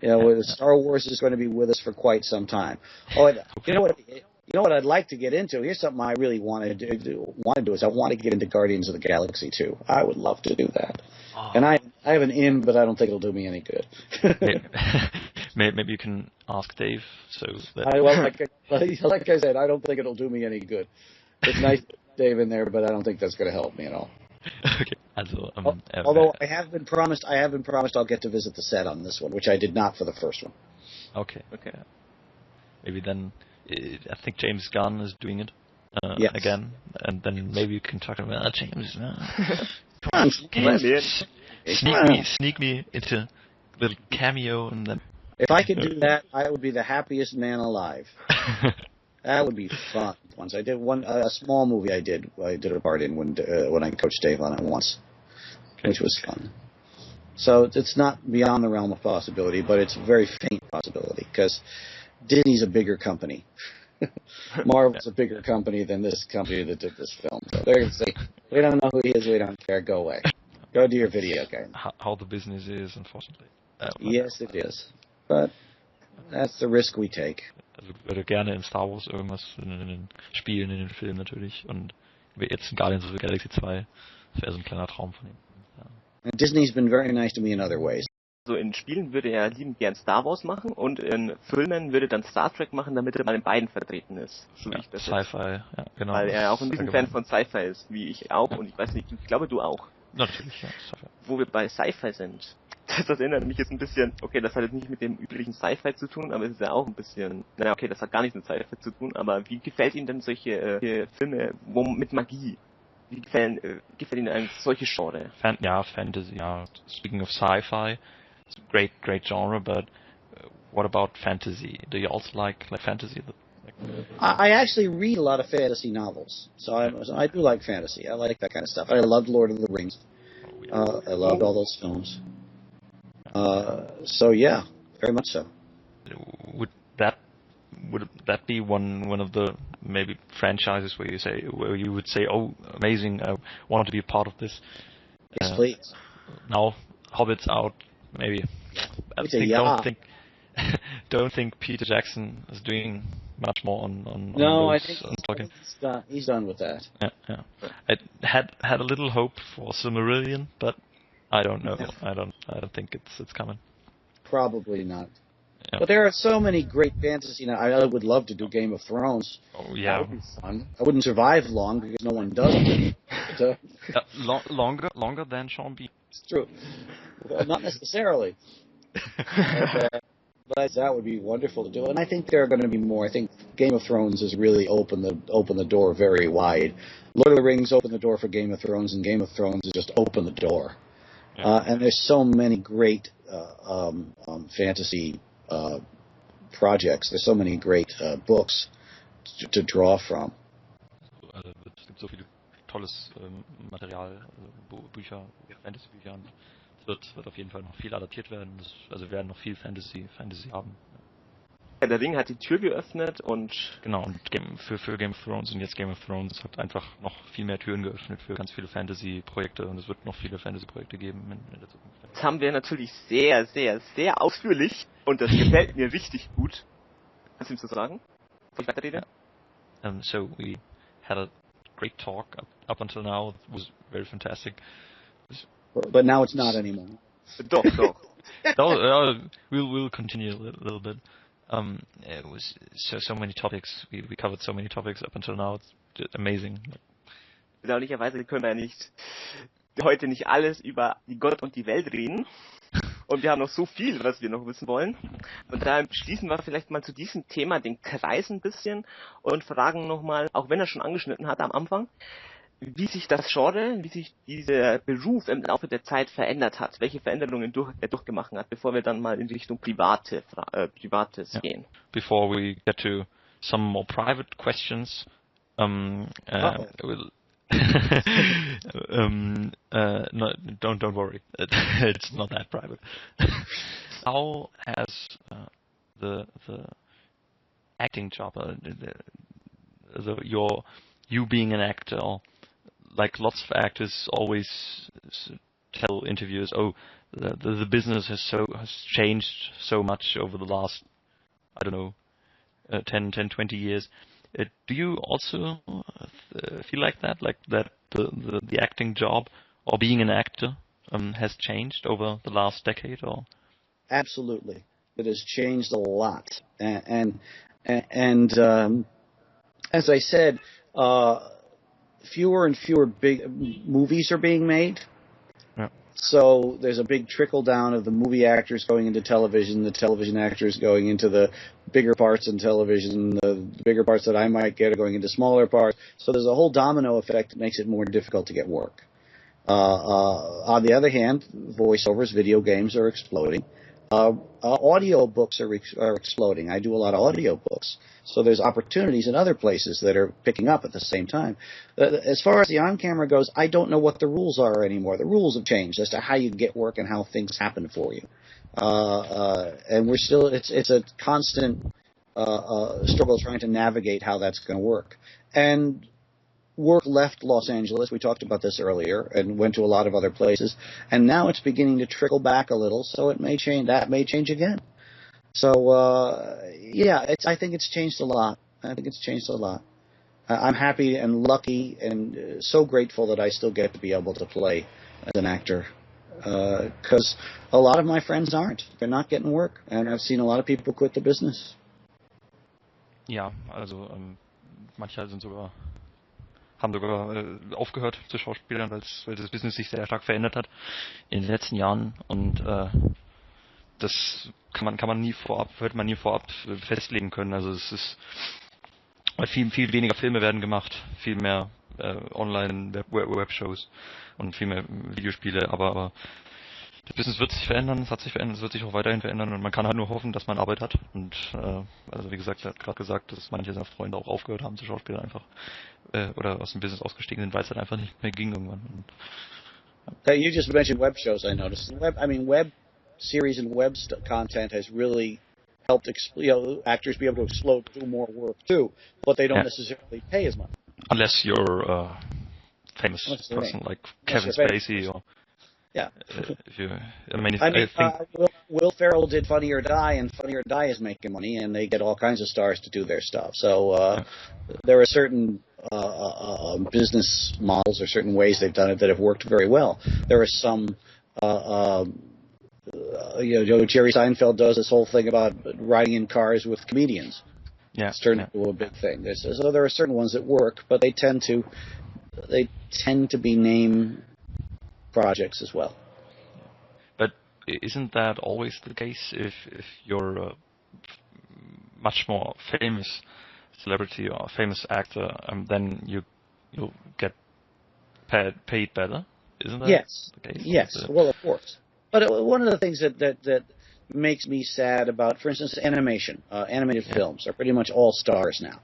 You know, Star Wars is going to be with us for quite some time. You know what I'd like to get into? Here's something I really want to do is I want to get into Guardians of the Galaxy 2. I would love to do that. And I have an in, but I don't think it'll do me any good. Maybe you can ask Dave. Like I said, I don't think it'll do me any good. It's nice to have Dave in there, but I don't think that's going to help me at all. Okay. Although I have been promised I'll get to visit the set on this one, which I did not for the first one. Okay. Maybe then, I think James Gunn is doing it again, and then maybe you can talk about James. Come on, sneak me into a little cameo, and then. If I could do that, I would be the happiest man alive. That would be fun. Once I did a small movie I did a part in when I coached Dave on it once, which was fun. So it's not beyond the realm of possibility, but it's a very faint possibility because Disney's a bigger company. Marvel's a bigger company than this company that did this film. So they're going to say, we don't know who he is, we don't care, go away. Go do your video game. How the business is, unfortunately. Yes, it is. But that's the risk we take. Also ich würde gerne in Star Wars irgendwas in den Spielen, in den Filmen natürlich, und jetzt in Guardians of the Galaxy 2, das wäre so ein kleiner Traum von ihm. Ja. And Disney's been very nice to me in other ways. Also in Spielen würde er liebend gern Star Wars machen und in Filmen würde dann Star Trek machen, damit er mal in beiden vertreten ist. So wie ich das Sci-Fi, ja, genau. Weil er auch ein Riesenfan von Sci-Fi ist, wie ich auch, und ich weiß nicht, ich glaube du auch. Natürlich, ja. Sci-Fi. Wo wir bei Sci-Fi sind, das erinnert mich jetzt ein bisschen, okay, das hat jetzt nicht mit dem üblichen Sci-Fi zu tun, aber es ist ja auch ein bisschen, das hat gar nichts mit Sci-Fi zu tun, aber wie gefällt Ihnen denn solche Filme mit Magie? Wie gefällt Ihnen eigentlich solche Genre? Fantasy, ja. Speaking of Sci-Fi, it's a great genre, but what about fantasy? Do you also like fantasy? I actually read a lot of fantasy novels, so I do like fantasy. I like that kind of stuff. I loved Lord of the Rings. I loved all those films. So yeah, very much so. Would that be one of the maybe franchises where you would say, oh, amazing, I want to be a part of this? Yes, please. Now Hobbit's out, maybe. I don't think Peter Jackson is doing much more on No, those, I think he's done with that. Yeah. I had a little hope for Silmarillion, but I don't know. I don't think it's coming. Probably not. Yeah. But there are so many great fantasy. I would love to do Game of Thrones. Oh yeah. That would be fun. I wouldn't survive long because no one does it. But, longer than Sean Bean. it's true. Well, not necessarily. But that would be wonderful to do. And I think there are going to be more. I think Game of Thrones has really opened the door very wide. Lord of the Rings opened the door for Game of Thrones, and Game of Thrones has just opened the door. Yeah. And there's so many great fantasy projects. There's so many great books to draw from. Es gibt so viel tolles Material, Bücher, Fantasy-Bücher. Es wird auf jeden Fall noch viel adaptiert werden. Also wir werden noch viel Fantasy haben. Der Ring hat die Tür geöffnet und... Genau, und für Game of Thrones, und jetzt Game of Thrones hat einfach noch viel mehr Türen geöffnet für ganz viele Fantasy-Projekte, und es wird noch viele Fantasy-Projekte geben in der Zukunft. Das haben wir natürlich sehr, sehr, sehr ausführlich, und das gefällt mir richtig gut. Was willst du sagen? Bevor ich weiterrede? So we had a great talk up until now. It was very fantastic. But now it's not anymore. Doch. We'll continue a little bit. It was so many topics. We covered so many topics up until now. It's just amazing. Bedauerlicherweise können wir heute nicht alles über die Gott und die Welt reden. Und wir haben noch so viel, was wir noch wissen wollen. Und daher schließen wir vielleicht mal zu diesem Thema den Kreis ein bisschen und fragen nochmal, auch wenn er schon angeschnitten hat am Anfang, wie sich das Genre, wie sich dieser Beruf im Laufe der Zeit verändert hat, welche Veränderungen er durchgemacht hat, bevor wir dann mal in Richtung Privates gehen. Before we get to some more private questions, we'll no, don't worry, it's not that private. How has the acting job, you being an actor, like lots of actors always tell interviewers, the business has changed so much over the last, 10, 20 years. Do you also feel like that the acting job or being an actor has changed over the last decade? Or absolutely, it has changed a lot, and as I said, fewer and fewer big movies are being made. Yeah. So there's a big trickle down of the movie actors going into television, the television actors going into the bigger parts in television, the bigger parts that I might get are going into smaller parts. So there's a whole domino effect that makes it more difficult to get work. On the other hand, voiceovers, video games are exploding. Audio books are exploding. I do a lot of audio books. So there's opportunities in other places that are picking up at the same time. As far as the on-camera goes, I don't know what the rules are anymore. The rules have changed as to how you get work and how things happen for you. And we're still, it's a constant struggle trying to navigate how that's going to work. And work left Los Angeles. We talked about this earlier, and went to a lot of other places. And now it's beginning to trickle back a little, so it may change. That may change again. So, I think it's changed a lot. I'm happy and lucky and so grateful that I still get to be able to play as an actor. Because a lot of my friends aren't. They're not getting work. And I've seen a lot of people quit the business. Ja, also manche haben sogar aufgehört zu Schauspielern, weil das Business sich sehr stark verändert hat in den letzten Jahren, und das hört man nie vorab festlegen können. Also es ist viel weniger Filme werden gemacht, viel mehr Online Webshows und viel mehr Videospiele, aber das Business wird sich verändern, es hat sich verändert, es wird sich auch weiterhin verändern, und man kann halt nur hoffen, dass man Arbeit hat. Und also wie gesagt, er hat gerade gesagt, dass manche seiner Freunde auch aufgehört haben zu Schauspielern einfach oder aus dem Business ausgestiegen sind, weil es halt einfach nicht mehr ging irgendwann. Und, you just mentioned web shows, I noticed. Web series and web content has really helped actors be able to explode, do more work too, but they don't necessarily pay as much. Unless you're a famous person like Kevin Spacey or... Yeah. I think Will Ferrell did Funny or Die, and Funny or Die is making money, and they get all kinds of stars to do their stuff. So there are certain business models or certain ways they've done it that have worked very well. There are some, Jerry Seinfeld does this whole thing about riding in cars with comedians. Yeah, it's turned into a big thing. So there are certain ones that work, but they tend to be name projects as well. But isn't that always the case if you're a much more famous celebrity or famous actor, then you'll get paid better? Isn't that the case? Yes, well, of course. But one of the things that makes me sad about, for instance, animation, animated films are pretty much all stars now.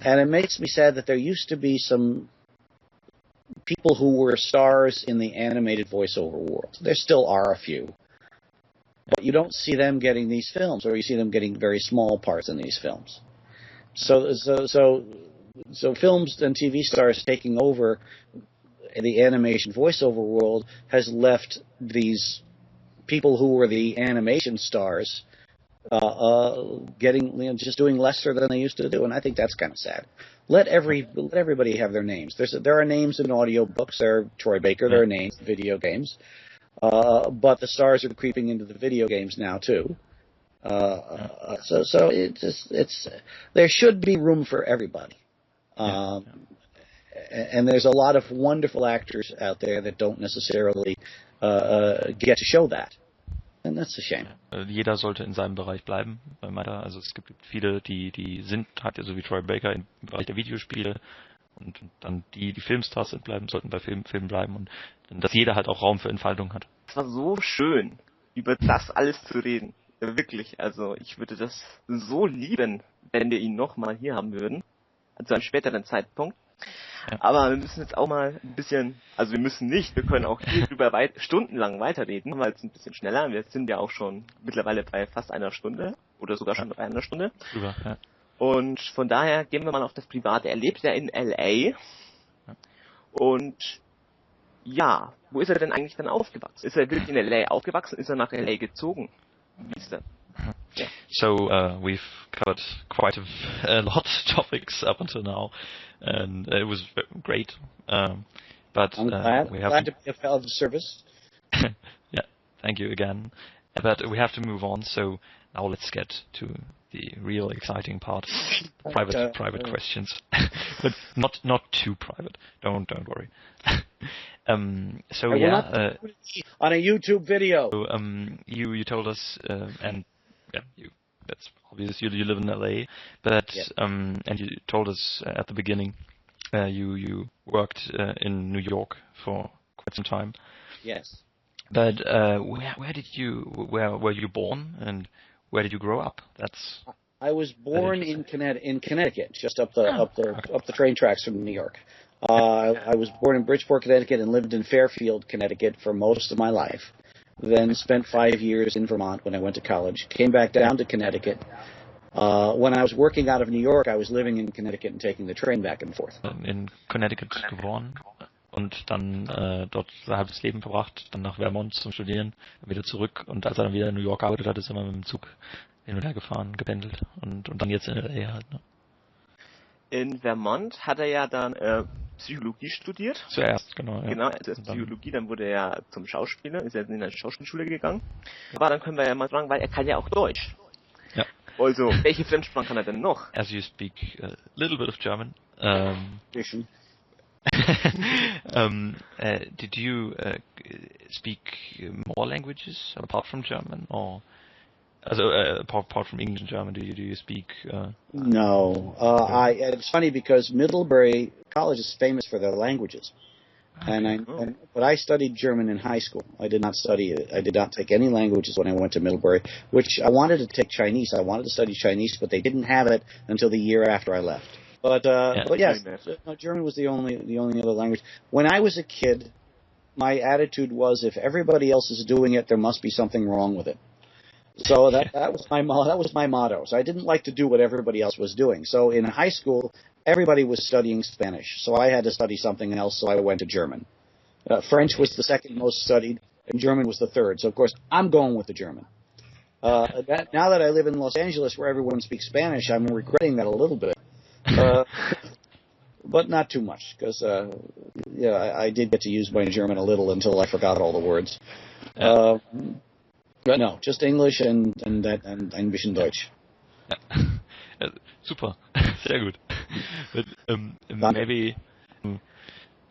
And it makes me sad that there used to be some people who were stars in the animated voiceover world. There still are a few. But you don't see them getting these films, or you see them getting very small parts in these films. So films and TV stars taking over the animation voiceover world has left these people who were the animation stars getting just doing lesser than they used to do, and I think that's kind of sad. Let everybody have their names. There are names in audiobooks. There are Troy Baker. There are names in video games, but the stars are creeping into the video games now too. So it's there should be room for everybody. And there's a lot of wonderful actors out there that don't necessarily get to show that. And that's a shame. Jeder sollte in seinem Bereich bleiben, also es gibt viele, die sind halt so wie Troy Baker im Bereich der Videospiele, und dann die Filmstars sollten bei Filmen bleiben, und dass jeder halt auch Raum für Entfaltung hat. Es war so schön, über das alles zu reden. Wirklich, also ich würde das so lieben, wenn wir ihn nochmal hier haben würden, zu einem späteren Zeitpunkt. Ja. Aber wir müssen jetzt auch mal ein bisschen, also wir müssen nicht, wir können auch hier drüber stundenlang weiterreden, weil es ein bisschen schneller, wir sind ja auch schon mittlerweile bei fast einer Stunde oder sogar schon bei einer Stunde. Ja. Und von daher gehen wir mal auf das Private. Er lebt ja in L.A. Und ja, wo ist er denn eigentlich dann aufgewachsen? Ist er wirklich in L.A. aufgewachsen? Ist er nach L.A. gezogen? Wie ist das? Yeah. So we've covered quite a lot of topics up until now, and it was great. But I'm glad to be of service. Yeah, thank you again. But we have to move on. So now let's get to the real exciting part: private questions, but not too private. Don't worry. So yeah, on a YouTube video. So, you told us, and yeah, that's obvious. You live in LA, but and you told us at the beginning, you worked in New York for quite some time. Yes. But where were you born, and where did you grow up? I was born in Connecticut, just up the train tracks from New York. I was born in Bridgeport, Connecticut, and lived in Fairfield, Connecticut for most of my life. Then spent 5 years in Vermont when I went to college. Came back down to Connecticut. When I was working out of New York, I was living in Connecticut and taking the train back and forth. In Connecticut geboren und dann dort ein halbes Leben verbracht, dann nach Vermont zum Studieren, wieder zurück, und als er dann wieder in New York gearbeitet hat, ist er immer mit dem Zug hin und her gefahren, gependelt, und dann jetzt in LA halt. Ne? In Vermont hat er ja dann Psychologie studiert. Zuerst, genau. Ja. Genau, also Psychologie, dann wurde er ja zum Schauspieler, ist er in eine Schauspielschule gegangen. Aber dann können wir ja mal fragen, weil er kann ja auch Deutsch. Ja. Also, welche Fremdsprachen kann er denn noch? As you speak a little bit of German. Did you speak more languages apart from German, or apart from English and German? Do you speak? No, it's funny because Middlebury College is famous for their languages, but I studied German in high school. I did not take any languages when I went to Middlebury. Which I wanted to take Chinese. I wanted to study Chinese, but they didn't have it until the year after I left. But yes, German was the only other language. When I was a kid, my attitude was, if everybody else is doing it, there must be something wrong with it. So that was my motto. So I didn't like to do what everybody else was doing. So in high school, everybody was studying Spanish. So I had to study something else. So I went to German. French was the second most studied. and German was the third. So, of course, I'm going with the German. Now that I live in Los Angeles, where everyone speaks Spanish, I'm regretting that a little bit. But not too much, because I did get to use my German a little until I forgot all the words. But no, just English and ein bisschen Deutsch. Ja. Super, sehr gut. But maybe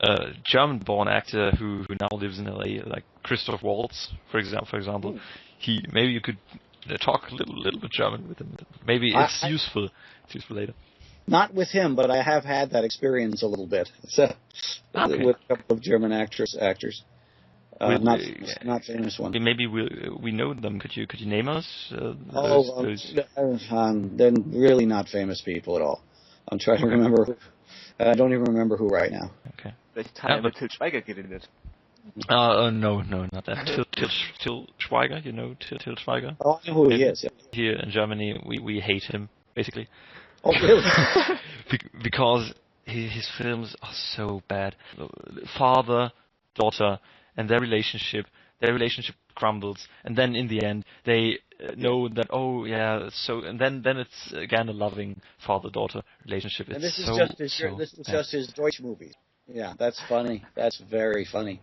a German-born actor who now lives in LA, like Christoph Waltz, for example. Maybe you could talk a little bit German with him. Maybe it's useful. It's useful later. Not with him, but I have had that experience a little bit. So, with a couple of German actors. Not famous ones. Maybe we know them. Could you name us? They're really not famous people at all. I'm trying to remember. I don't even remember who right now. Okay. Vielleicht hat er mit Til Schweiger geredet. No, not that. Til Schweiger, you know Til Schweiger? Oh, I know who he is. Yeah. Here in Germany, we hate him, basically. Oh, really? Because his films are so bad. Father, daughter, and their relationship crumbles, and then in the end they know that and then it's again a loving father-daughter relationship. And this is just his Deutsch movies. Yeah, that's funny. That's very funny.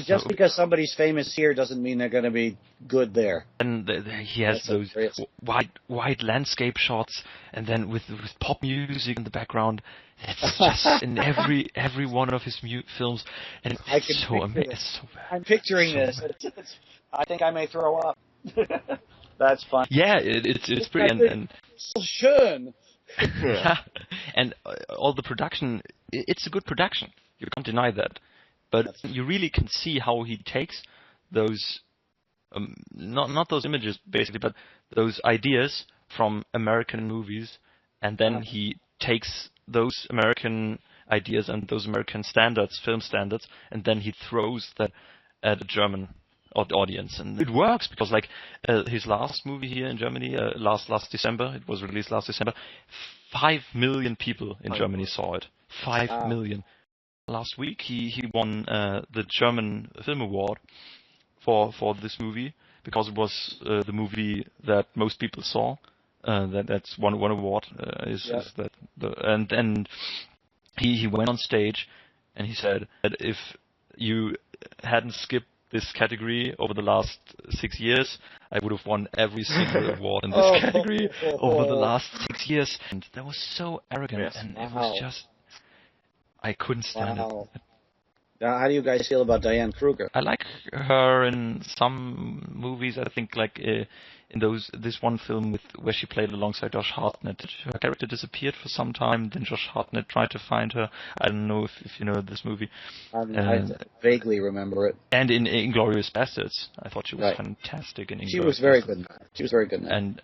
Just because somebody's famous here doesn't mean they're going to be good there. And he has those wide landscape shots, and then with pop music in the background. It's just in every one of his films, and it's so amazing. It's so bad. I'm picturing this. I think I may throw up. That's fun. Yeah, it's pretty and so schön. Yeah, and all the production. It's a good production. You can't deny that. But you really can see how he takes those, not those images basically, but those ideas from American movies, and then he takes those American ideas and those American standards, film standards, and then he throws that at a German audience, and it works because, like, his last movie here in Germany, last December, it was released last December. 5 million people in Germany saw it. 5 million. Last week, he won the German Film Award for this movie because it was the movie that most people saw. That's one award and he went on stage and he said that if you hadn't skipped this category over the last 6 years, I would have won every single award in this category over the last 6 years. And that was so arrogant, and it was just. I couldn't stand it. Now, how do you guys feel about Diane Kruger? I like her in some movies. I think, like in this one film where she played alongside Josh Hartnett. Her character disappeared for some time. Then Josh Hartnett tried to find her. I don't know if you know this movie. I vaguely remember it. And in Inglourious Bastards, I thought she was fantastic in Inglourious. She was very good. She was very good. And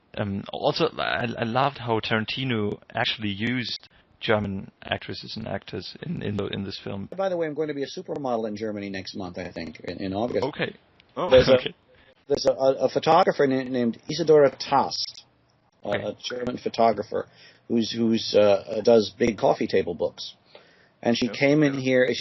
also, I loved how Tarantino actually used German actresses and actors in this film. By the way, I'm going to be a supermodel in Germany next month, I think, in August. Okay. There's a photographer named Isadora Tast, a German photographer who's does big coffee table books. And she came here and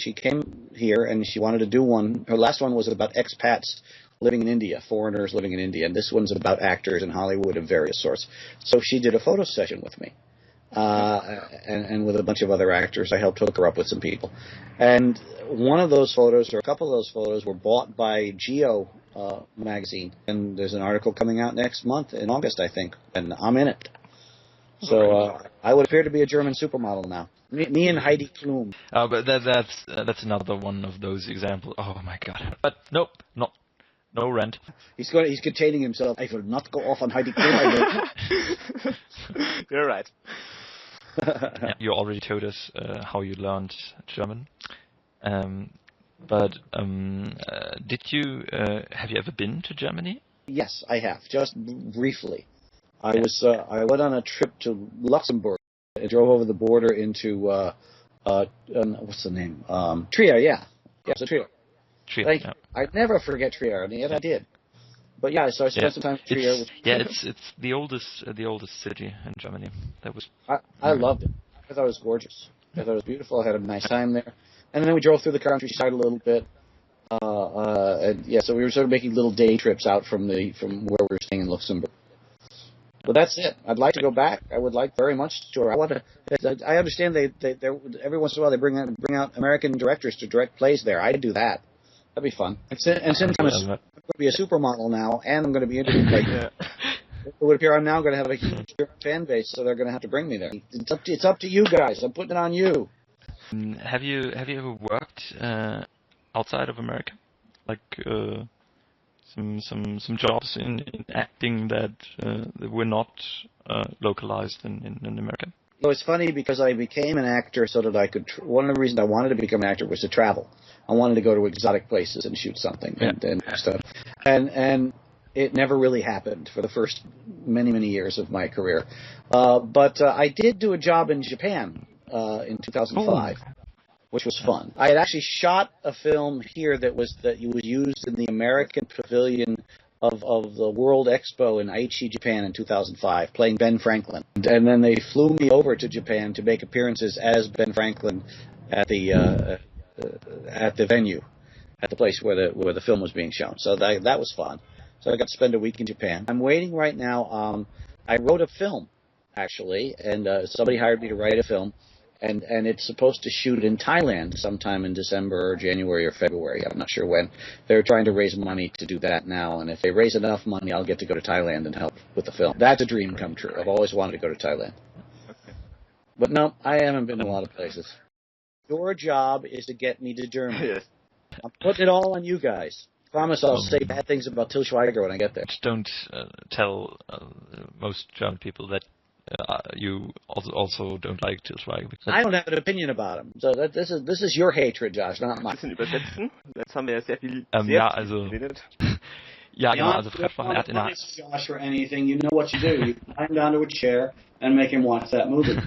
she wanted to do one. Her last one was about expats living in India, foreigners living in India, and this one's about actors in Hollywood of various sorts. So she did a photo session with me. And with a bunch of other actors. I helped hook her up with some people. And one of those photos, or a couple of those photos, were bought by Geo magazine. And there's an article coming out next month, in August, I think, and I'm in it. So I would appear to be a German supermodel now. Me and Heidi Klum. But that's another one of those examples. Oh, my God. But nope, no rent. He's containing himself. I will not go off on Heidi Klum. You're right. You already told us how you learned German, but have you ever been to Germany? Yes, I have, just briefly. I went on a trip to Luxembourg. I drove over the border into what's the name? Trier. Yeah, it's a Trier. Trier. I never forget Trier, and yet I did. But yeah, so I spent some time in Trier. It's the oldest city in Germany. I loved it. I thought it was gorgeous. I thought it was beautiful. I had a nice time there. And then we drove through the countryside a little bit. So we were sort of making little day trips out from where we were staying in Luxembourg. But that's it. I'd like to go back. I would like very much to. I understand they every once in a while they bring out American directors to direct plays there. I'd do that. That'd be fun. And since I'm going to be a supermodel now, and I'm going to be interviewed it would appear I'm now going to have a huge fan base, so they're going to have to bring me there. It's up to you guys. I'm putting it on you. Have you ever worked outside of America, like some jobs in acting that were not localized in America? No, it's funny because I became an actor so that I could. One of the reasons I wanted to become an actor was to travel. I wanted to go to exotic places and shoot something and stuff. And it never really happened for the first many years of my career. But I did do a job in Japan in 2005, which was fun. I had actually shot a film here that was used in the American Pavilion of the World Expo in Aichi, Japan in 2005, playing Ben Franklin. And then they flew me over to Japan to make appearances as Ben Franklin at the venue, at the place where the film was being shown. So that was fun. So I got to spend a week in Japan. I'm waiting right now. I wrote a film, actually, and somebody hired me to write a film, and it's supposed to shoot in Thailand sometime in December or January or February. I'm not sure when. They're trying to raise money to do that now, and if they raise enough money, I'll get to go to Thailand and help with the film. That's a dream come true. I've always wanted to go to Thailand. Okay. But no, I haven't been to a lot of places. Your job is to get me to Germany. Yes. I'm putting it all on you guys. Promise I'll say bad things about Til Schweiger when I get there. Just don't tell most German people that you also don't like Til Schweiger. I don't have an opinion about him. So this is your hatred, Josh, not mine. Bisschen übersetzen. Jetzt haben wir ja sehr viel geredet. Ja, genau, also Fremdsprachen. Don't punish Josh for anything. You know what you do. You tie him down to a chair and make him watch that movie.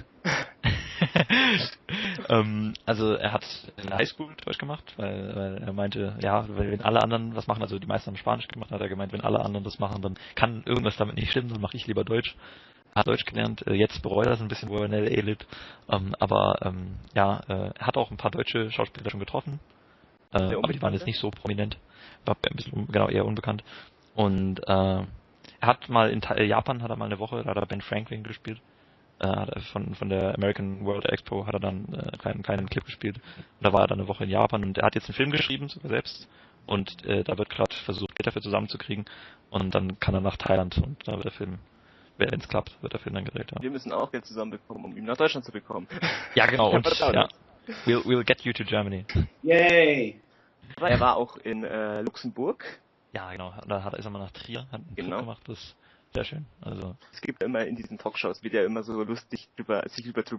Also er hat in der Highschool Deutsch gemacht, weil er meinte, ja, wenn alle anderen was machen, also die meisten haben Spanisch gemacht, hat er gemeint, wenn alle anderen das machen, dann kann irgendwas damit nicht stimmen, dann mache ich lieber Deutsch. Er hat Deutsch gelernt, jetzt bereut er das ein bisschen, wo er in L.A. lebt, er hat auch ein paar deutsche Schauspieler schon getroffen, aber die waren jetzt nicht so prominent, war ein bisschen eher unbekannt. Und er hat mal in Japan hat er mal eine Woche, da hat er Ben Franklin gespielt. Von der American World Expo hat er dann einen kleinen Clip gespielt. Und da war er dann eine Woche in Japan und er hat jetzt einen Film geschrieben, sogar selbst. Und da wird gerade versucht, Geld dafür zusammenzukriegen. Und dann kann er nach Thailand und da wird der Film, wenn es klappt, wird der Film dann gedreht. Ja. Wir müssen auch Geld zusammenbekommen, um ihn nach Deutschland zu bekommen. Ja, genau. Und, ja. We'll get you to Germany. Yay! Aber er war auch in Luxemburg. Ja, genau. Da ist er mal nach Trier, hat einen Film gemacht, das sehr schön. Also es gibt immer in diesen Talkshows, wird ja immer so sich drüber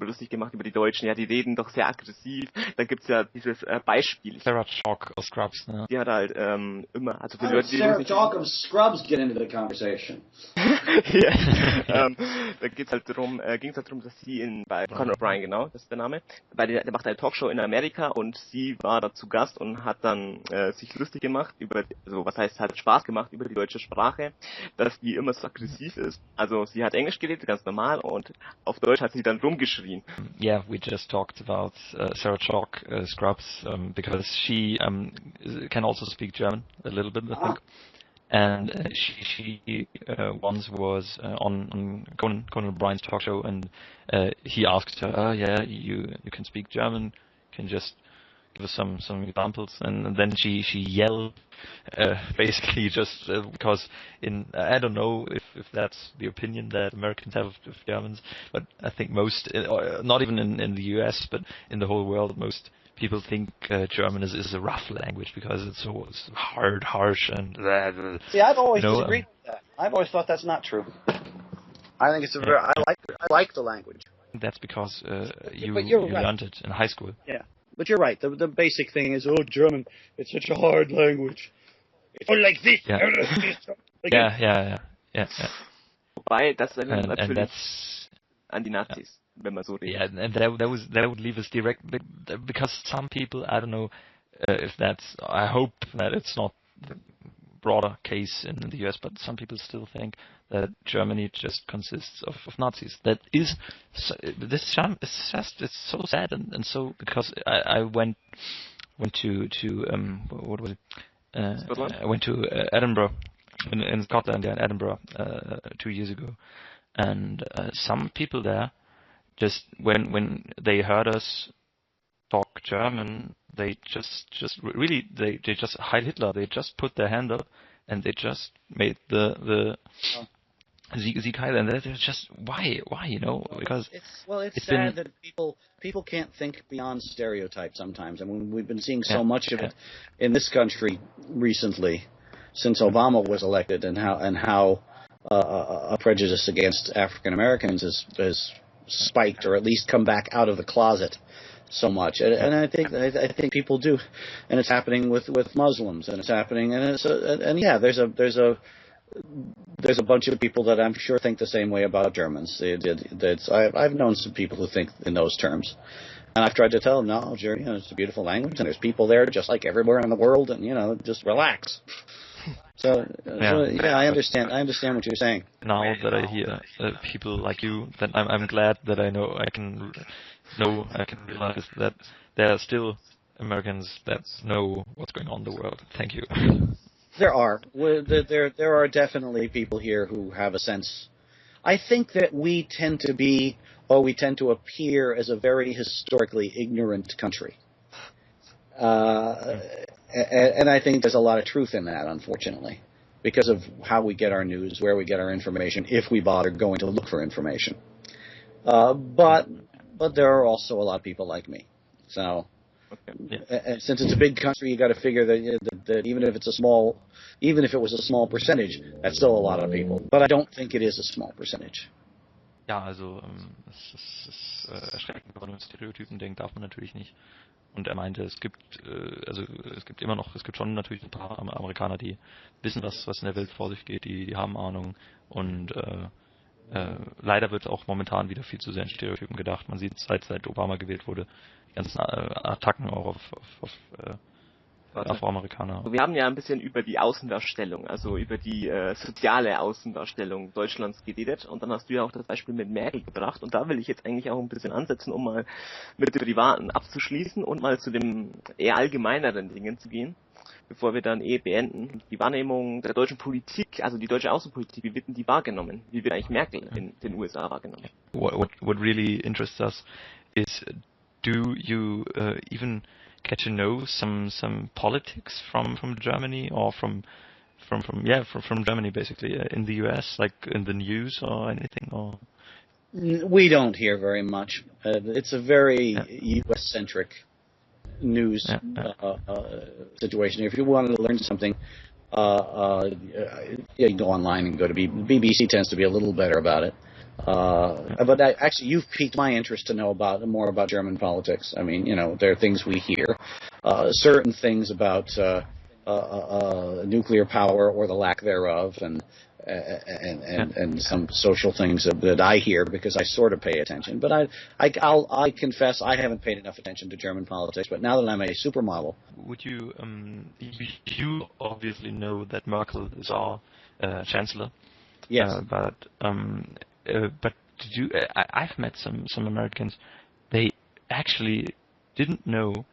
lustig gemacht über die Deutschen. Ja, die reden doch sehr aggressiv. Da gibt's ja dieses Beispiel. Sarah Chalk aus Scrubs, ne? Die hat halt immer, also für Leute, die Sarah Chalk of Scrubs get into the conversation. Da ging's halt darum, dass sie bei Conan O'Brien, genau, das ist der Name, weil der macht eine Talkshow in Amerika und sie war da zu Gast und hat dann sich lustig gemacht hat Spaß gemacht über die deutsche Sprache, dass die immer so aggressiv ist. Also sie hat Englisch geredet, ganz normal, und auf Deutsch hat sie dann rumgeschrien. Yeah, we just talked about Sarah Chalk, Scrubs, because she can also speak German a little bit, I think. And she once was on Conan O'Brien's talk show, and he asked her, yeah, you can speak German, you can just give us some examples, and then she yelled basically just because I don't know if that's the opinion that Americans have of Germans, but I think most, not even in the US, but in the whole world, most people think German is a rough language because it's so hard, harsh, and see, I've always disagreed with that. I've always thought that's not true. I think it's I like the language. That's because you right. learned it in high school. Yeah. But you're right. The basic thing is, German, it's such a hard language. It's all like this. Yeah. Wobei, das natürlich an die Nazis, wenn man so redet. Yeah, and that would leave us direct, because some people, I don't know if that's, I hope that it's not the broader case in the US, but some people still think that Germany just consists of Nazis. That is, it's so sad, and so, because I went went to what was it? Scotland? I went to Edinburgh, in Scotland, in Edinburgh, 2 years ago, and some people there, just when they heard us talk German, they just Heil Hitler. They just put their hand up and they just made the Sieg Heil, and they're just why because it's sad that people can't think beyond stereotypes sometimes. I mean, we've been seeing so much of it in this country recently since Obama was elected, and how a prejudice against African Americans has spiked, or at least come back out of the closet so much. And I think people do, and it's happening with Muslims, and it's happening, there's a bunch of people that I'm sure think the same way about Germans. I've known some people who think in those terms, and I've tried to tell them, no, German, it's a beautiful language, and there's people there just like everywhere in the world, and just relax. So I understand what you're saying. Now that I hear people like you, then I'm glad that I can realize that there are still Americans that know what's going on in the world. Thank you. There are definitely people here who have a sense. I think that we tend to appear as a very historically ignorant country. And I think there's a lot of truth in that, unfortunately, because of how we get our news, where we get our information, if we bother going to look for information. But there are also a lot of people like me. So, and since it's a big country, you got to figure that even if it was a small percentage, that's still a lot of people. But I don't think it is a small percentage. Ja, also es ist erschreckend, wenn man an Stereotypen denkt, darf man natürlich nicht. Und er meinte, es gibt schon natürlich ein paar Amerikaner, die wissen, was in der Welt vor sich geht, die haben Ahnung, und leider wird auch momentan wieder viel zu sehr in Stereotypen gedacht. Man sieht, seit Obama gewählt wurde, die ganzen Attacken auch auf Afroamerikaner. Wir haben ja ein bisschen über die Außendarstellung, also über die soziale Außendarstellung Deutschlands geredet, und dann hast du ja auch das Beispiel mit Merkel gebracht, und da will ich jetzt eigentlich auch ein bisschen ansetzen, um mal mit dem Privaten abzuschließen und mal zu den eher allgemeineren Dingen zu gehen, bevor wir dann beenden. Die Wahrnehmung der deutschen Politik, also die deutsche Außenpolitik, wie wird denn die wahrgenommen? Wie wird eigentlich Merkel in den USA wahrgenommen? What really interests us is, do you even get to know some politics from Germany, or from Germany basically, in the US, like in the news or anything? Or we don't hear very much. It's a very US centric news situation. If you wanted to learn something, you can go online and go to BBC. Tends to be a little better about it. But actually, you've piqued my interest to know more about German politics. I mean, there are things we hear, certain things about nuclear power or the lack thereof, and some social things that I hear because I sort of pay attention. But I confess I haven't paid enough attention to German politics. But now that I'm a supermodel, would you obviously know that Merkel is our chancellor? Yes, but did you? I've met some Americans. They actually didn't know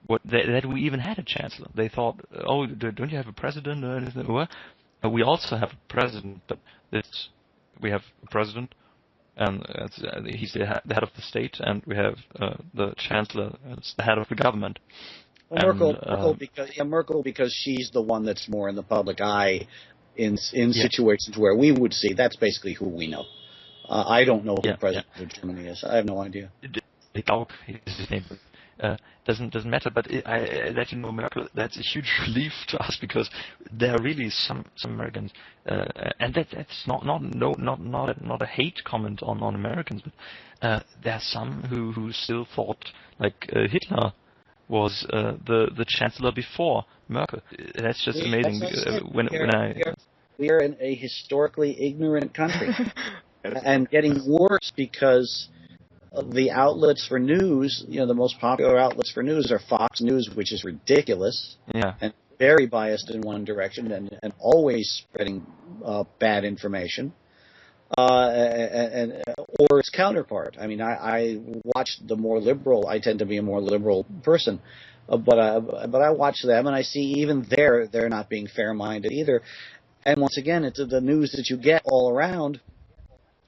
that we even had a chancellor. They thought, oh, don't you have a president or anything? Well, we also have a president, but we have a president, and he's the head of the state, and we have the chancellor as the head of the government. Well, Merkel, because she's the one that's more in the public eye in situations where we would see. That's basically who we know. I don't know who the president of Germany is. I have no idea. Is his name. Doesn't matter, but I let you know, Merkel, that's a huge relief to us, because there are really some Americans, and that's not a hate comment on Americans, but there are some who still thought like Hitler was the chancellor before Merkel. That's just amazing. We are in a historically ignorant country, and getting worse because the outlets for news, the most popular outlets for news are Fox News, which is ridiculous, and very biased in one direction, and always spreading bad information. or its counterpart. I mean, I watched the more liberal. I tend to be a more liberal person, but I watch them, and I see even they're not being fair-minded either. And once again, it's the news that you get all around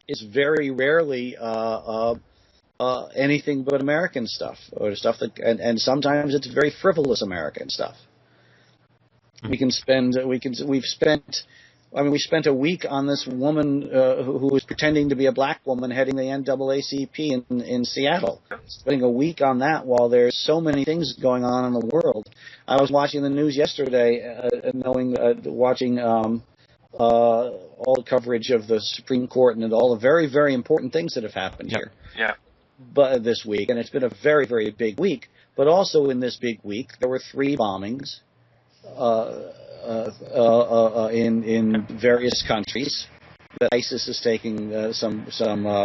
is very rarely anything but American stuff, or stuff that, and sometimes it's very frivolous American stuff. We spent a week on this woman who was pretending to be a black woman heading the NAACP in Seattle. Spending a week on that while there's so many things going on in the world. I was watching the news yesterday, watching all the coverage of the Supreme Court and all the very, very important things that have happened here. Yeah. But this week, and it's been a very, very big week. But also in this big week, there were 3 bombings in various countries that ISIS is taking some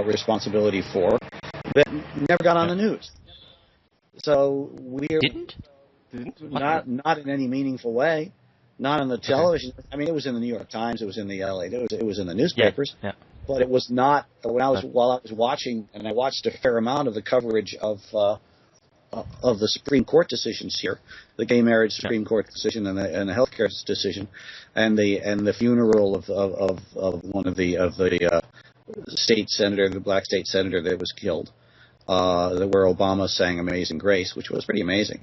responsibility for that never got on the news. So we're not in any meaningful way, not on the television. I mean, it was in the New York Times, it was in the LA, it was in the newspapers. Yeah. But it was not while I was watching, and I watched a fair amount of the coverage of the Supreme Court decisions here, the gay marriage Supreme Court decision and the healthcare decision, and the funeral of one of the state senator, the black state senator that was killed, where Obama sang "Amazing Grace," which was pretty amazing.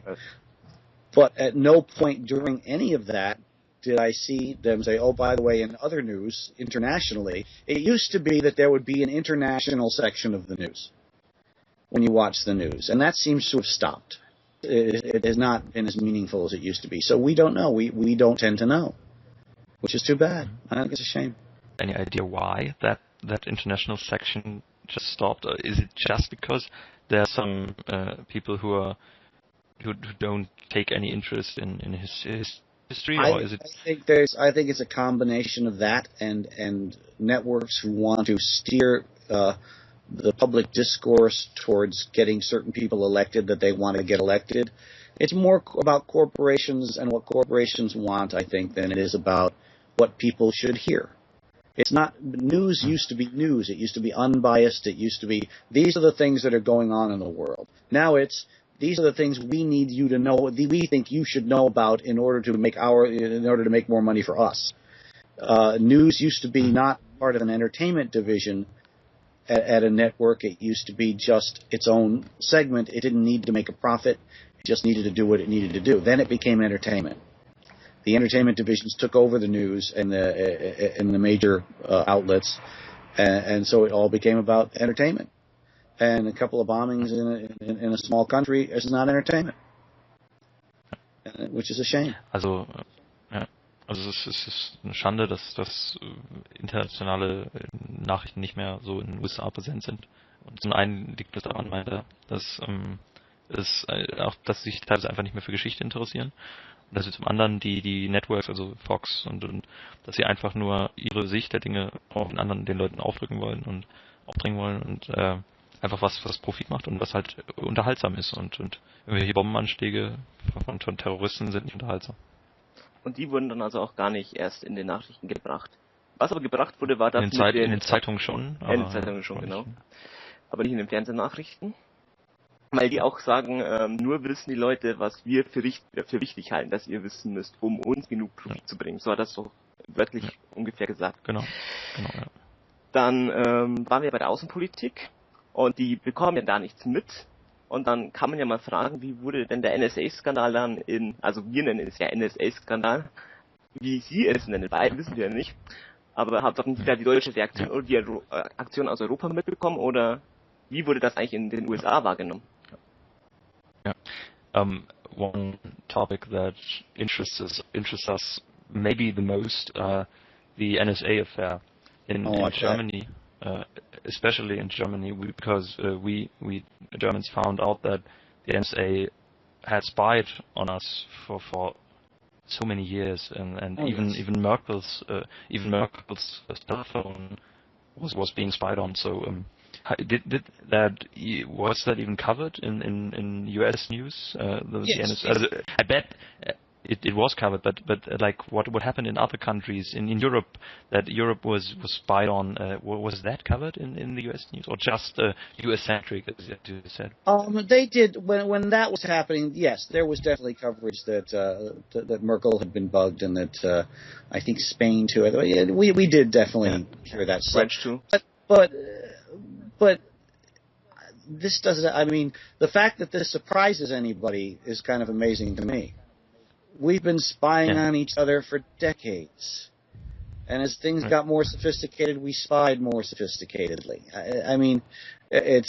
But at no point during any of that did I see them say, "Oh, by the way, in other news internationally, it used to be that there would be an international section of the news." When you watch the news, and that seems to have stopped. It has not been as meaningful as it used to be. So we don't know. We don't tend to know, which is too bad. I think it's a shame. Any idea why that international section just stopped? Or is it just because there are some people who don't take any interest in his history, or is it? I think it's a combination of that and networks who want to steer the public discourse towards getting certain people elected that they want to get elected. It's more about corporations and what corporations want, I think, than it is about what people should hear. It's not, news used to be news. It used to be unbiased. It used to be, these are the things that are going on in the world. Now it's, these are the things we need you to know, we think you should know about in order to make more money for us. News used to be not part of an entertainment division at a network. It used to be just its own segment. It didn't need to make a profit. It just needed to do what it needed to do. Then it became entertainment. The entertainment divisions took over the news and the major outlets, and so it all became about entertainment. And a couple of bombings in a small country is not entertainment, which is a shame. Also es ist eine Schande, dass internationale Nachrichten nicht mehr so in den USA präsent sind. Und zum einen liegt das daran, dass sich teilweise einfach nicht mehr für Geschichte interessieren. Und dass sie zum anderen die Networks, also Fox und dass sie einfach nur ihre Sicht der Dinge auch den Leuten aufdrücken wollen und aufdringen wollen und einfach was Profit macht und was halt unterhaltsam ist. Und irgendwelche Bombenanschläge von Terroristen sind nicht unterhaltsam. Und die wurden dann also auch gar nicht erst in den Nachrichten gebracht. Was aber gebracht wurde, war das in den Zeitungen schon. In den Zeitungen schon, genau. Aber nicht in den Fernsehnachrichten. Weil die auch sagen, nur wissen die Leute, was wir für wichtig halten, dass ihr wissen müsst, um uns genug Profit zu bringen. So hat das so wörtlich ungefähr gesagt. Genau. Ja. Dann waren wir bei der Außenpolitik und die bekommen ja da nichts mit. Und dann kann man ja mal fragen, wie wurde denn der NSA-Skandal dann also wir nennen es ja NSA-Skandal, wie Sie es nennen, beide wissen wir ja nicht. Aber haben Sie da die deutsche Reaktion oder die Aktion aus Europa mitbekommen oder wie wurde das eigentlich in den USA wahrgenommen? One topic that interests us maybe the most, the NSA affair in Germany. Especially in Germany, because we Germans found out that the NSA had spied on us for so many years, and even Merkel's cell phone was being spied on. So was that even covered in US news? Yes. I bet it was covered, but like what happened in other countries in Europe, that Europe was spied on, was that covered in the US news, or just US centric, as you said? They did when that was happening. Yes, there was definitely coverage that Merkel had been bugged, and that I think Spain too. We did definitely hear that. French too. But this doesn't. I mean, the fact that this surprises anybody is kind of amazing to me. We've been spying on each other for decades. And as things got more sophisticated, we spied more sophisticatedly. I mean, it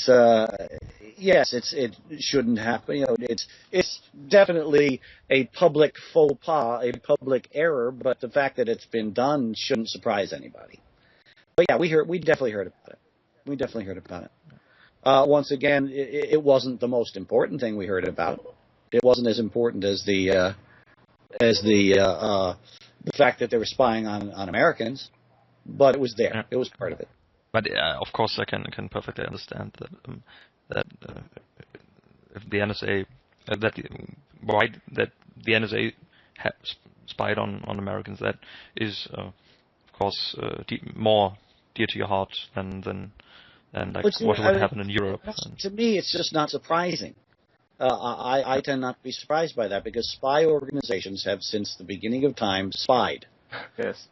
shouldn't happen. You know, it's definitely a public faux pas, a public error, but the fact that it's been done shouldn't surprise anybody. But yeah, we definitely heard about it. Once again, it wasn't the most important thing we heard about. It wasn't as important as the fact that they were spying on Americans, but it was there. Yeah. It was part of it. But of course, I can perfectly understand that if the NSA that the NSA spied on Americans, that is of course more dear to your heart than like what would happen in Europe. To me, it's just not surprising. I tend not to be surprised by that, because spy organizations have, since the beginning of time, spied. Yes.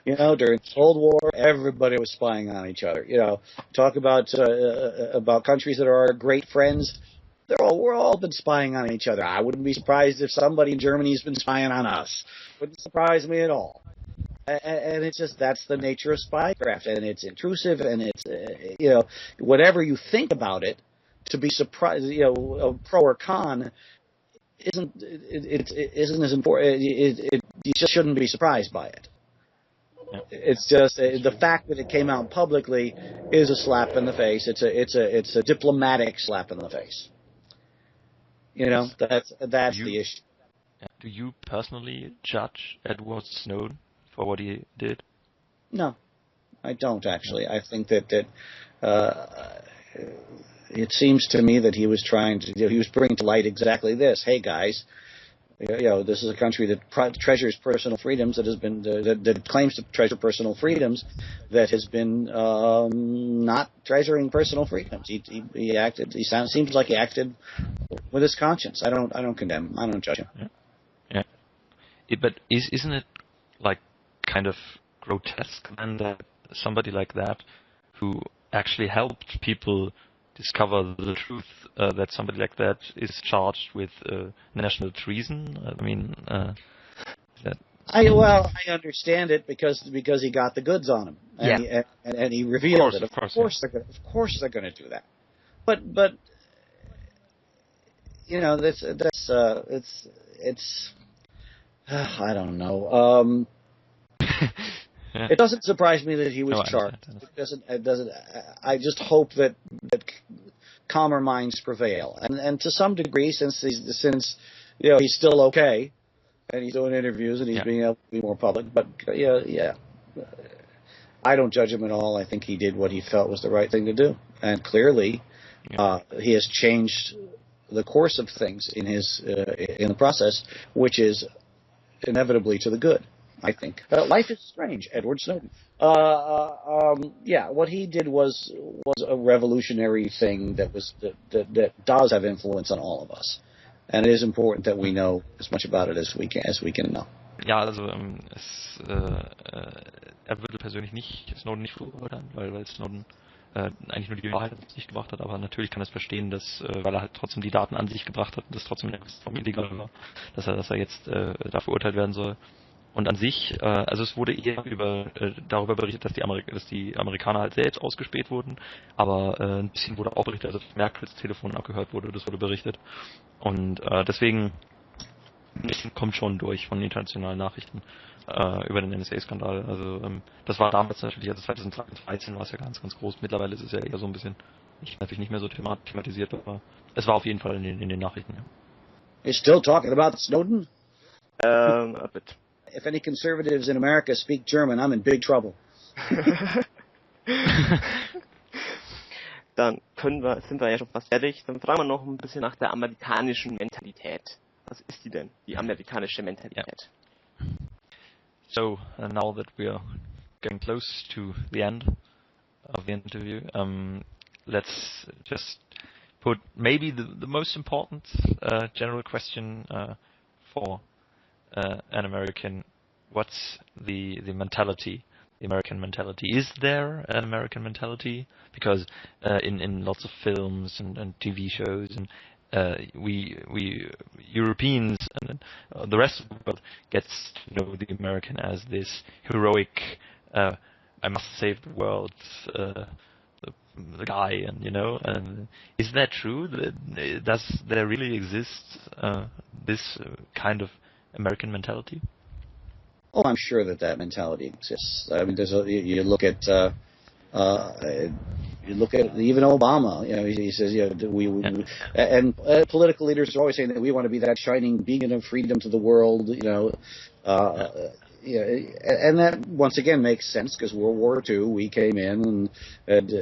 You know, during the Cold War, everybody was spying on each other. You know, talk about countries that are our great friends. We're all been spying on each other. I wouldn't be surprised if somebody in Germany has been spying on us. Wouldn't surprise me at all. And it's just, that's the nature of spycraft, and it's intrusive, and it's whatever you think about it. To be surprised, pro or con, isn't as important. You just shouldn't be surprised by it. Yeah. It's just the fact that it came out publicly is a slap in the face. It's a diplomatic slap in the face. You know, that's the issue. Do you personally judge Edward Snowden for what he did? No, I don't actually. I think that it seems to me that he was bringing to light exactly this. Hey guys, this is a country that treasures personal freedoms, that claims to treasure personal freedoms, that has been not treasuring personal freedoms. He seems like he acted with his conscience. I don't condemn him. I don't judge him. Yeah. But isn't it like kind of grotesque then that somebody like that, who actually helped people discover the truth, that somebody like that is charged with national treason? I mean, I understand it because he got the goods on him, and he revealed it. Of course they're going to do that. But it's I don't know. It doesn't surprise me that he was charged. It doesn't. I just hope that calmer minds prevail, and to some degree, since he's still okay, and he's doing interviews and he's being able to be more public. But I don't judge him at all. I think he did what he felt was the right thing to do, and clearly, he has changed the course of things in the process, which is inevitably to the good. I think life is strange. Edward Snowden. What he did was a revolutionary thing that does have influence on all of us, and it is important that we know as much about it as we can know. Ja, also würde persönlich Snowden nicht verurteilen, weil Snowden eigentlich nur die Wahrheit nicht gebracht hat, aber natürlich kann es verstehen, dass, weil er halt trotzdem die Daten an sich gebracht hat und das trotzdem illegal war, dass er jetzt da verurteilt werden soll. Und an sich, also es wurde eher darüber berichtet, dass die Amerikaner halt selbst ausgespäht wurden, aber ein bisschen wurde auch berichtet, dass Merkels Telefon abgehört wurde, das wurde berichtet. Und deswegen ein bisschen kommt schon durch von internationalen Nachrichten über den NSA-Skandal. Also das war damals natürlich, also 2013 war es ja ganz, ganz groß. Mittlerweile ist es ja eher so ein bisschen, natürlich nicht mehr so thematisiert, aber es war auf jeden Fall in den Nachrichten. Ja. You're still talking about Snowden? A bit. If any conservatives in America speak German, I'm in big trouble. Dann sind wir ja schon fast fertig. Dann fragen wir noch ein bisschen nach der amerikanischen Mentalität. Was ist die denn, die amerikanische Mentalität? Yeah. So now that we are getting close to the end of the interview, let's just put maybe the most important general question for an American. What's the mentality, the American mentality? Is there an American mentality? Because in lots of films and TV shows, and we Europeans and the rest of the world gets to know the American as this heroic, I must save the world, the guy, and and is that true? Does there really exist this kind of American mentality? Oh, I'm sure that mentality exists. I mean, you look at even Obama. He says, and political leaders are always saying that we want to be that shining beacon of freedom to the world. And that once again makes sense because World War II, we came in and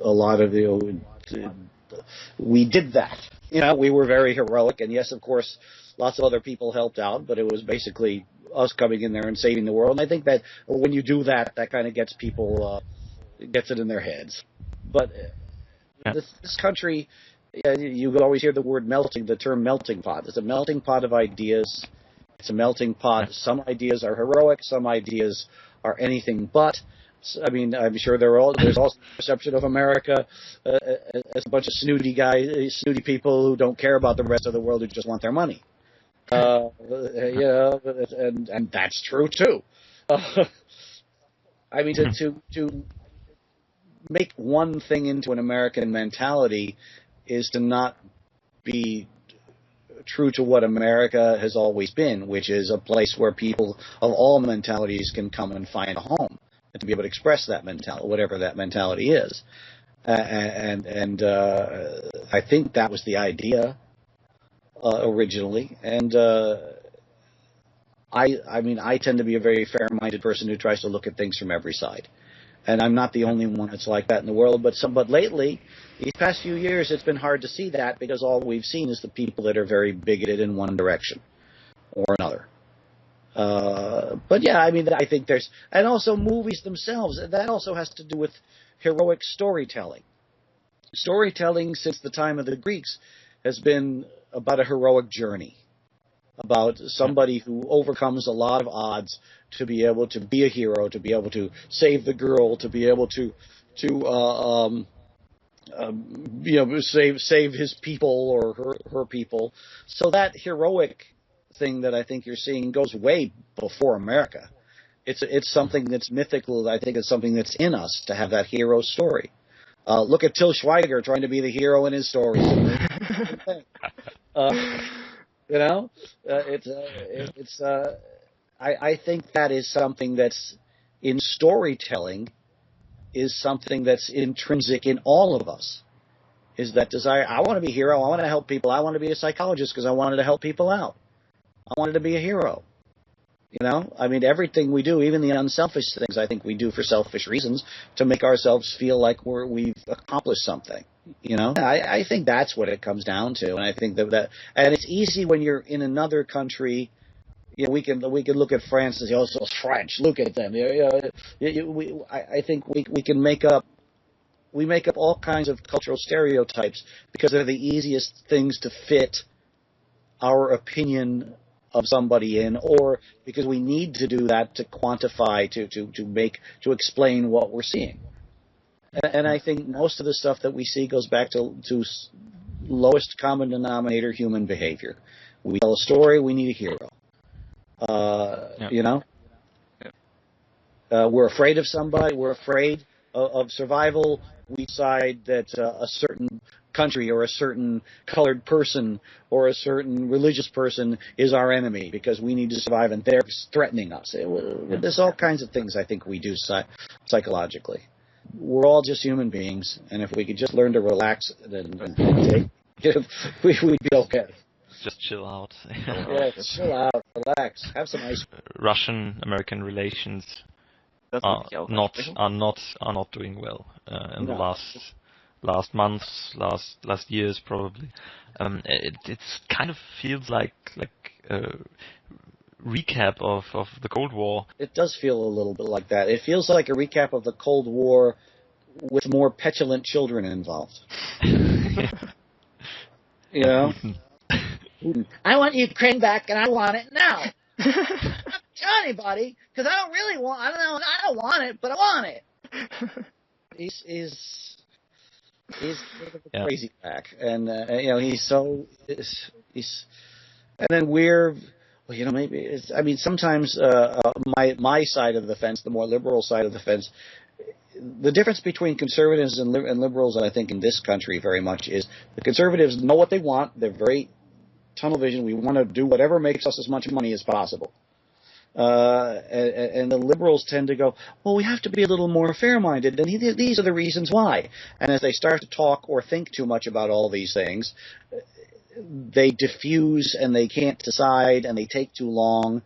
a lot of we did that. We were very heroic, and yes, of course, lots of other people helped out, but it was basically us coming in there and saving the world. And I think that when you do that, that kind of gets people, gets it in their heads. But this country, you always hear the term melting pot. It's a melting pot of ideas. It's a melting pot. Some ideas are heroic. Some ideas are anything but. I mean, I'm sure there's also a perception of America as a bunch of snooty people who don't care about the rest of the world, who just want their money. And that's true too. I mean, to make one thing into an American mentality is to not be true to what America has always been, which is a place where people of all mentalities can come and find a home and to be able to express that mentality, whatever that mentality is. And I think that was the idea originally. And I mean, I tend to be a very fair-minded person who tries to look at things from every side. And I'm not the only one that's like that in the world. But lately, these past few years, it's been hard to see that because all we've seen is the people that are very bigoted in one direction or another. But yeah, I mean, I think and also movies themselves, that also has to do with heroic storytelling. Storytelling since the time of the Greeks has been about a heroic journey, about somebody who overcomes a lot of odds to be able to be a hero, to be able to save the girl, to be able to save his people or her people. So that heroic thing that I think you're seeing goes way before America. It's something that's mythical. I think it's something that's in us to have that hero story. Look at Til Schweiger trying to be the hero in his stories. I think that is something that's in storytelling, is something that's intrinsic in all of us. Is that desire? I want to be a hero. I want to help people. I want to be a psychologist because I wanted to help people out. I wanted to be a hero. I mean, everything we do, even the unselfish things, I think we do for selfish reasons to make ourselves feel like we've accomplished something. I think that's what it comes down to, and I think that and it's easy when you're in another country. We can look at France and say, "Oh, so French, look at them." I think we can make up all kinds of cultural stereotypes because they're the easiest things to fit our opinion of somebody in, or because we need to do that to quantify, to explain what we're seeing. And I think most of the stuff that we see goes back to lowest common denominator human behavior. We tell a story, we need a hero. We're afraid of somebody, we're afraid of survival. We decide that a certain country or a certain colored person or a certain religious person is our enemy because we need to survive and they're threatening us. There's all kinds of things I think we do psychologically. We're all just human beings, and if we could just learn to relax and we'd be okay. Just chill out. Yeah, chill out, relax, have some ice cream. Russian-American relations are not doing well in the last months, last years probably. It's kind of feels like a recap of the Cold War. It does feel a little bit like that. It feels like a recap of the Cold War with more petulant children involved. You know? I want Ukraine back, and I want it now. I'm not telling anybody, because I don't want it, but I want it. He's a crazy back, and he's and then we're, well, maybe it's, I mean, sometimes my side of the fence, the more liberal side of the fence, the difference between conservatives and liberals, I think, in this country very much is the conservatives know what they want. They're very tunnel vision. We want to do whatever makes us as much money as possible. And the liberals tend to go, well, we have to be a little more fair-minded, and these are the reasons why. And as they start to talk or think too much about all these things, they diffuse and they can't decide and they take too long,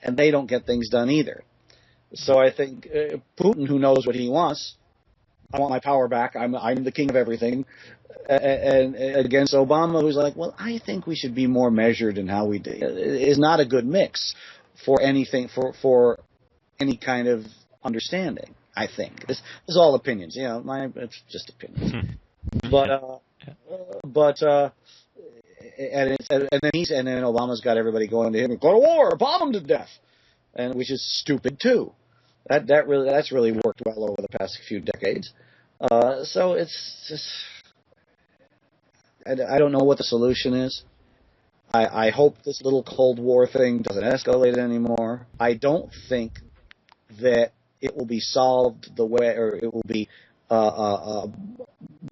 and they don't get things done either. So I think Putin, who knows what he wants, I want my power back, I'm the king of everything, and against Obama, who's like, well, I think we should be more measured in how we do, is not a good mix for anything, for any kind of understanding, I think. This is all opinions, it's just opinions. But and then Obama's got everybody going to him, go to war, bomb him to death, and which is stupid too. That's really worked well over the past few decades. So it's just, I don't know what the solution is. I hope this little Cold War thing doesn't escalate anymore. I don't think that it will be solved the way, or it will be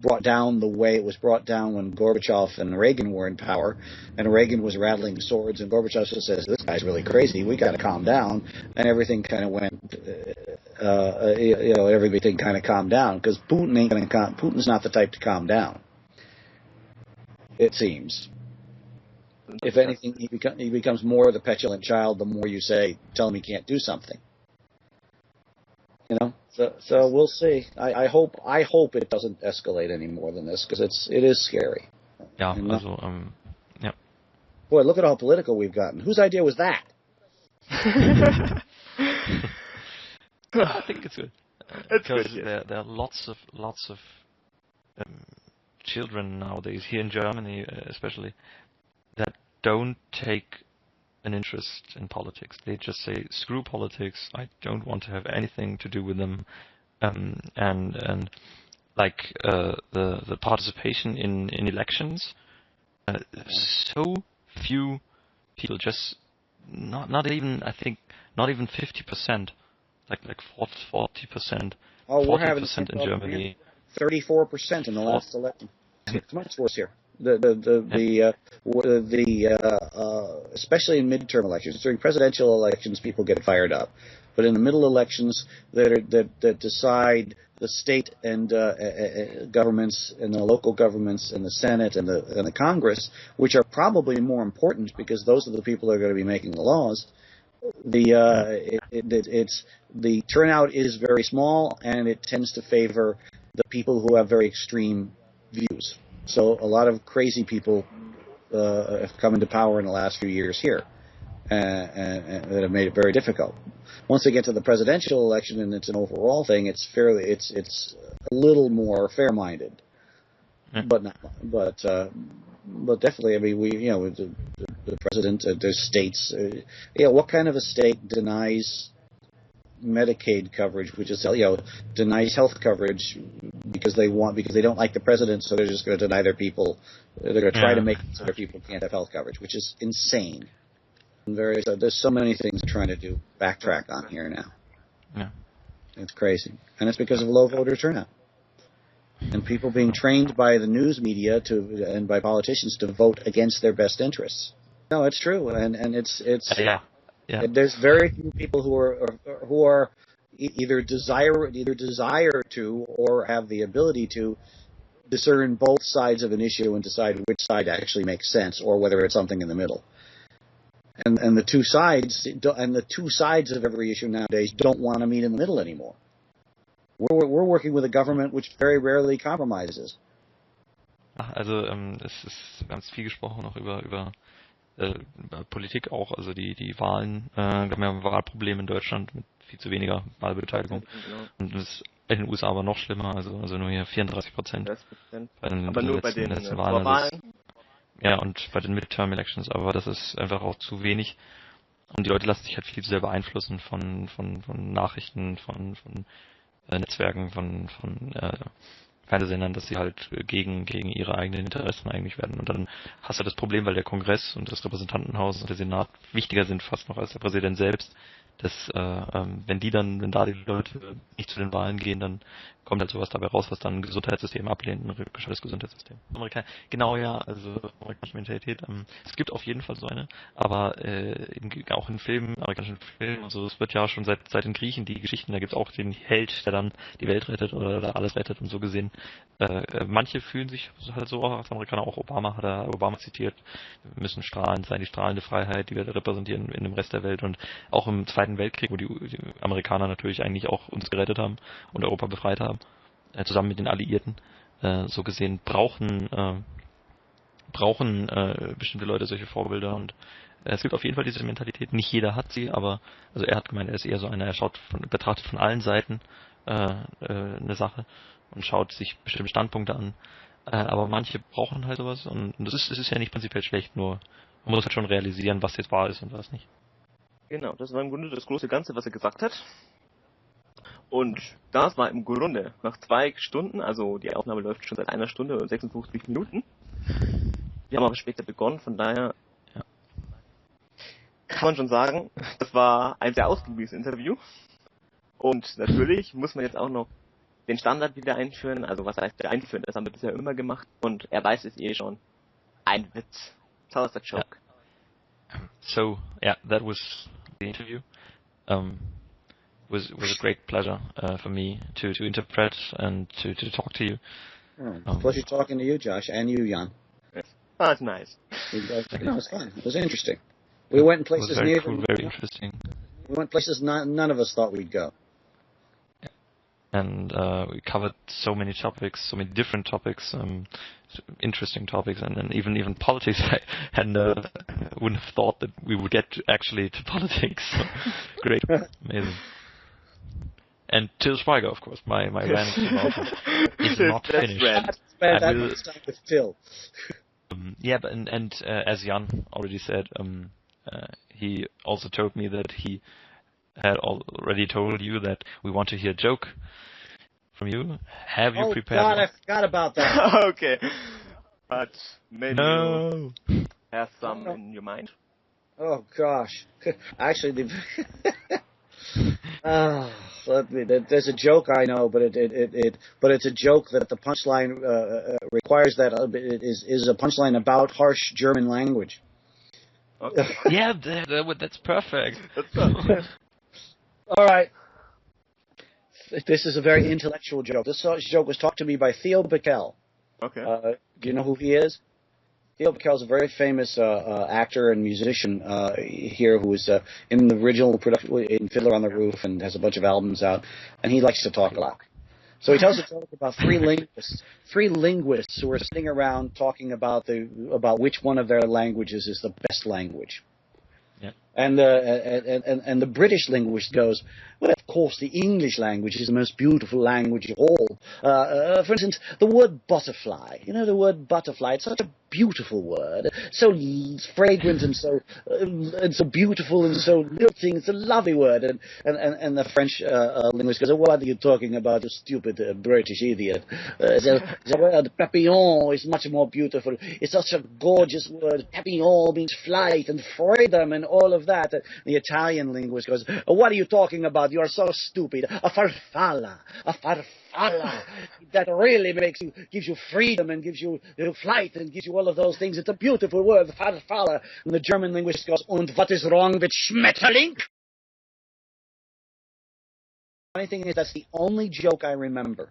brought down the way it was brought down when Gorbachev and Reagan were in power, and Reagan was rattling swords, and Gorbachev just says, "This guy's really crazy. We got to calm down," and everything kind of went, everything kind of calmed down because Putin ain't going to calm. Putin's not the type to calm down. It seems. If anything, he becomes more the petulant child the more you tell him he can't do something. So we'll see. I hope it doesn't escalate any more than this, because it is scary. Yeah. Yeah. Boy, look at how political we've gotten. Whose idea was that? I think it's good. Because there are lots of children nowadays, here in Germany especially, that don't take an interest in politics. They just say, screw politics, I don't want to have anything to do with them. And like the participation in elections, so few people, just not even 50%, like 40%. Oh, we're having 40% in Germany. 34% in the last election. It's much worse here. Especially in midterm elections. During presidential elections, people get fired up, but in the middle elections that decide the state and governments and the local governments and the Senate and the Congress, which are probably more important because those are the people that are going to be making the laws. The turnout is very small, and it tends to favor the people who have very extreme views. So a lot of crazy people have come into power in the last few years here, and that have made it very difficult. Once they get to the presidential election and it's an overall thing, it's a little more fair-minded, but definitely, I mean, the president, there's states, what kind of a state denies Medicaid coverage, which is, denies health coverage because they don't like the president, so they're just going to deny their people. They're going to try to make it so their people can't have health coverage, which is insane. And there's so many things they're trying to backtrack on here now. Yeah, it's crazy, and it's because of low voter turnout and people being trained by the news media and by politicians to vote against their best interests. No, it's true, and it's. Yeah. There's very few people who are either desire to or have the ability to discern both sides of an issue and decide which side actually makes sense, or whether it's something in the middle. And the two sides of every issue nowadays don't want to meet in the middle anymore. We're working with a government which very rarely compromises. Also wir haben viel gesprochen auch über Politik auch, also die Wahlen, wir haben ja ein Wahlproblem in Deutschland mit viel zu weniger Wahlbeteiligung. Genau. Und das ist in den USA aber noch schlimmer, also nur hier 34%. Aber nur bei den letzten Wahlen. Ja, und bei den Midterm-Elections, aber das ist einfach auch zu wenig. Und die Leute lassen sich halt viel zu sehr beeinflussen von Nachrichten, von Netzwerken, von Fernsehsendern, dass sie halt gegen ihre eigenen Interessen eigentlich werden. Und dann hast du das Problem, weil der Kongress und das Repräsentantenhaus und der Senat wichtiger sind fast noch als der Präsident selbst, dass wenn da die Leute nicht zu den Wahlen gehen, dann kommt halt sowas dabei raus, was dann ein Gesundheitssystem ablehnt, ein rückgeschaltetes Gesundheitssystem. Genau, ja, also amerikanische Mentalität. Es gibt auf jeden Fall so eine, aber auch in Filmen, amerikanischen Filmen, also es wird ja schon seit den Griechen die Geschichten, da gibt es auch den Held, der dann die Welt rettet oder alles rettet und so gesehen. Manche fühlen sich halt so als Amerikaner, auch Obama zitiert, wir müssen strahlend sein, die strahlende Freiheit, die wir repräsentieren in dem Rest der Welt, und auch im Zweiten Weltkrieg, wo die Amerikaner natürlich eigentlich auch uns gerettet haben und Europa befreit haben, zusammen mit den Alliierten, so gesehen brauchen bestimmte Leute solche Vorbilder, und es gibt auf jeden Fall diese Mentalität, nicht jeder hat sie, aber also er hat gemeint, er ist eher so einer, er betrachtet von allen Seiten eine Sache und schaut sich bestimmte Standpunkte an, aber manche brauchen halt sowas, und es ist ja nicht prinzipiell schlecht, nur man muss halt schon realisieren, was jetzt wahr ist und was nicht. Genau, das war im Grunde das große Ganze, was er gesagt hat. Und das war im Grunde nach 2 Stunden, also die Aufnahme läuft schon seit 1 Stunde und 56 Minuten. Wir haben aber später begonnen, von daher kann man schon sagen, das war ein sehr ausgiebiges Interview. Und natürlich muss man jetzt auch noch den Standard wieder einführen. Also was heißt einführen? Das haben wir bisher immer gemacht. Und er weiß es schon. Ein Witz. Tell us a joke. So, yeah, that was the interview. Was a great pleasure for me to interpret and to talk to you. Pleasure talking to you, Josh, and you, Jan. Yes. Oh, that's nice. It was fun. It was interesting. We went in places very cool, very interesting. We went places none of us thought we'd go. And we covered so many topics, so many different topics, interesting topics, and even politics. I wouldn't have thought that we would get actually to politics. So, great, amazing. And Till Schweiger, of course, my rant about it is not finished. That was time with Till. Yeah, but and as Jan already said, he also told me that he had already told you that we want to hear a joke from you. Have you prepared? Oh God, I forgot about that. Okay, but maybe you have some in your mind. Oh gosh, actually, there's a joke I know, but it's a joke that the punchline requires that it is a punchline about harsh German language. Okay. Yeah, that's perfect. That's perfect. All right. This is a very intellectual joke. This joke was taught to me by Theo Bickel. Okay. Do you know who he is? Theo Bickel is a very famous actor and musician here who was in the original production in Fiddler on the Roof and has a bunch of albums out, and he likes to talk a lot. So he tells a joke about three linguists who are sitting around talking about which one of their languages is the best language. Yeah. And the British linguist goes, well, of course, the English language is the most beautiful language of all. For instance, the word butterfly. You know the word butterfly? It's such a beautiful word, so fragrant and so beautiful and so lilting. It's a lovely word. And the French linguist goes, what are you talking about, you stupid British idiot? The word papillon is much more beautiful. It's such a gorgeous word. Papillon means flight and freedom and all of that. The Italian linguist goes, what are you talking about? You are so stupid. A farfalla. That really gives you freedom and gives you flight and gives you all of those things. It's a beautiful word, farfalla. And the German linguist goes, und what is wrong with Schmetterling? The funny thing is, that's the only joke I remember.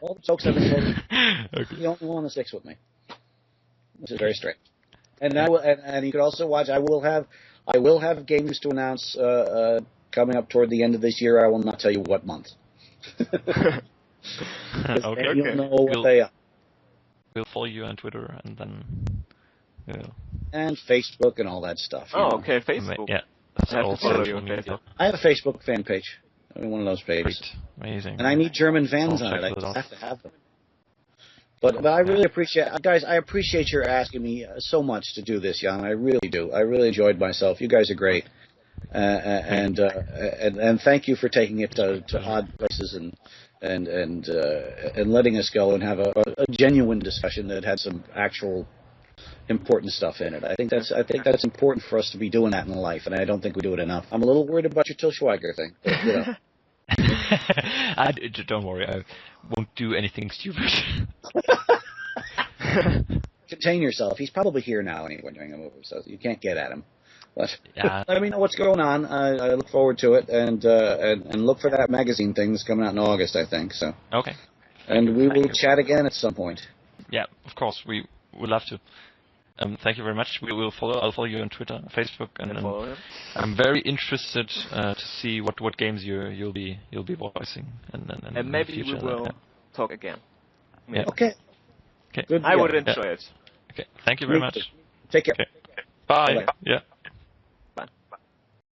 All the jokes I've been told, okay. The only one that sticks with me. This is very strange. And you could also watch. I will have games to announce coming up toward the end of this year. I will not tell you what month. Okay. You'll know what they are. We'll follow you on Twitter and then. And Facebook and all that stuff. Okay, Facebook. Yeah. I have to follow you on Facebook. I have a Facebook fan page. I mean, one of those pages. Great. Amazing. And I need German vans on it. I just have to have them. But I really appreciate, guys, I appreciate your asking me so much to do this, Jan. I really do. I really enjoyed myself. You guys are great. And thank you for taking it to odd places and letting us go and have a genuine discussion that had some actual important stuff in it. I think that's important for us to be doing that in life, and I don't think we do it enough. I'm a little worried about your Til Schweiger thing, but, you know. Don't worry, I won't do anything stupid. Contain yourself. He's probably here now anyway during the movie, so you can't get at him. But yeah. let me know what's going on. I look forward to it, and look for that magazine thing that's coming out in August, I think. So. Okay. And we will chat again at some point. Yeah, of course. We would love to. Thank you very much. I'll follow you on Twitter, Facebook, and I'm very interested to see what games you'll be voicing, and maybe we will talk again. Yeah. Okay. Okay. Good. I would enjoy it. Okay. Thank you very much. Take care. Okay. Bye. Bye. Yeah.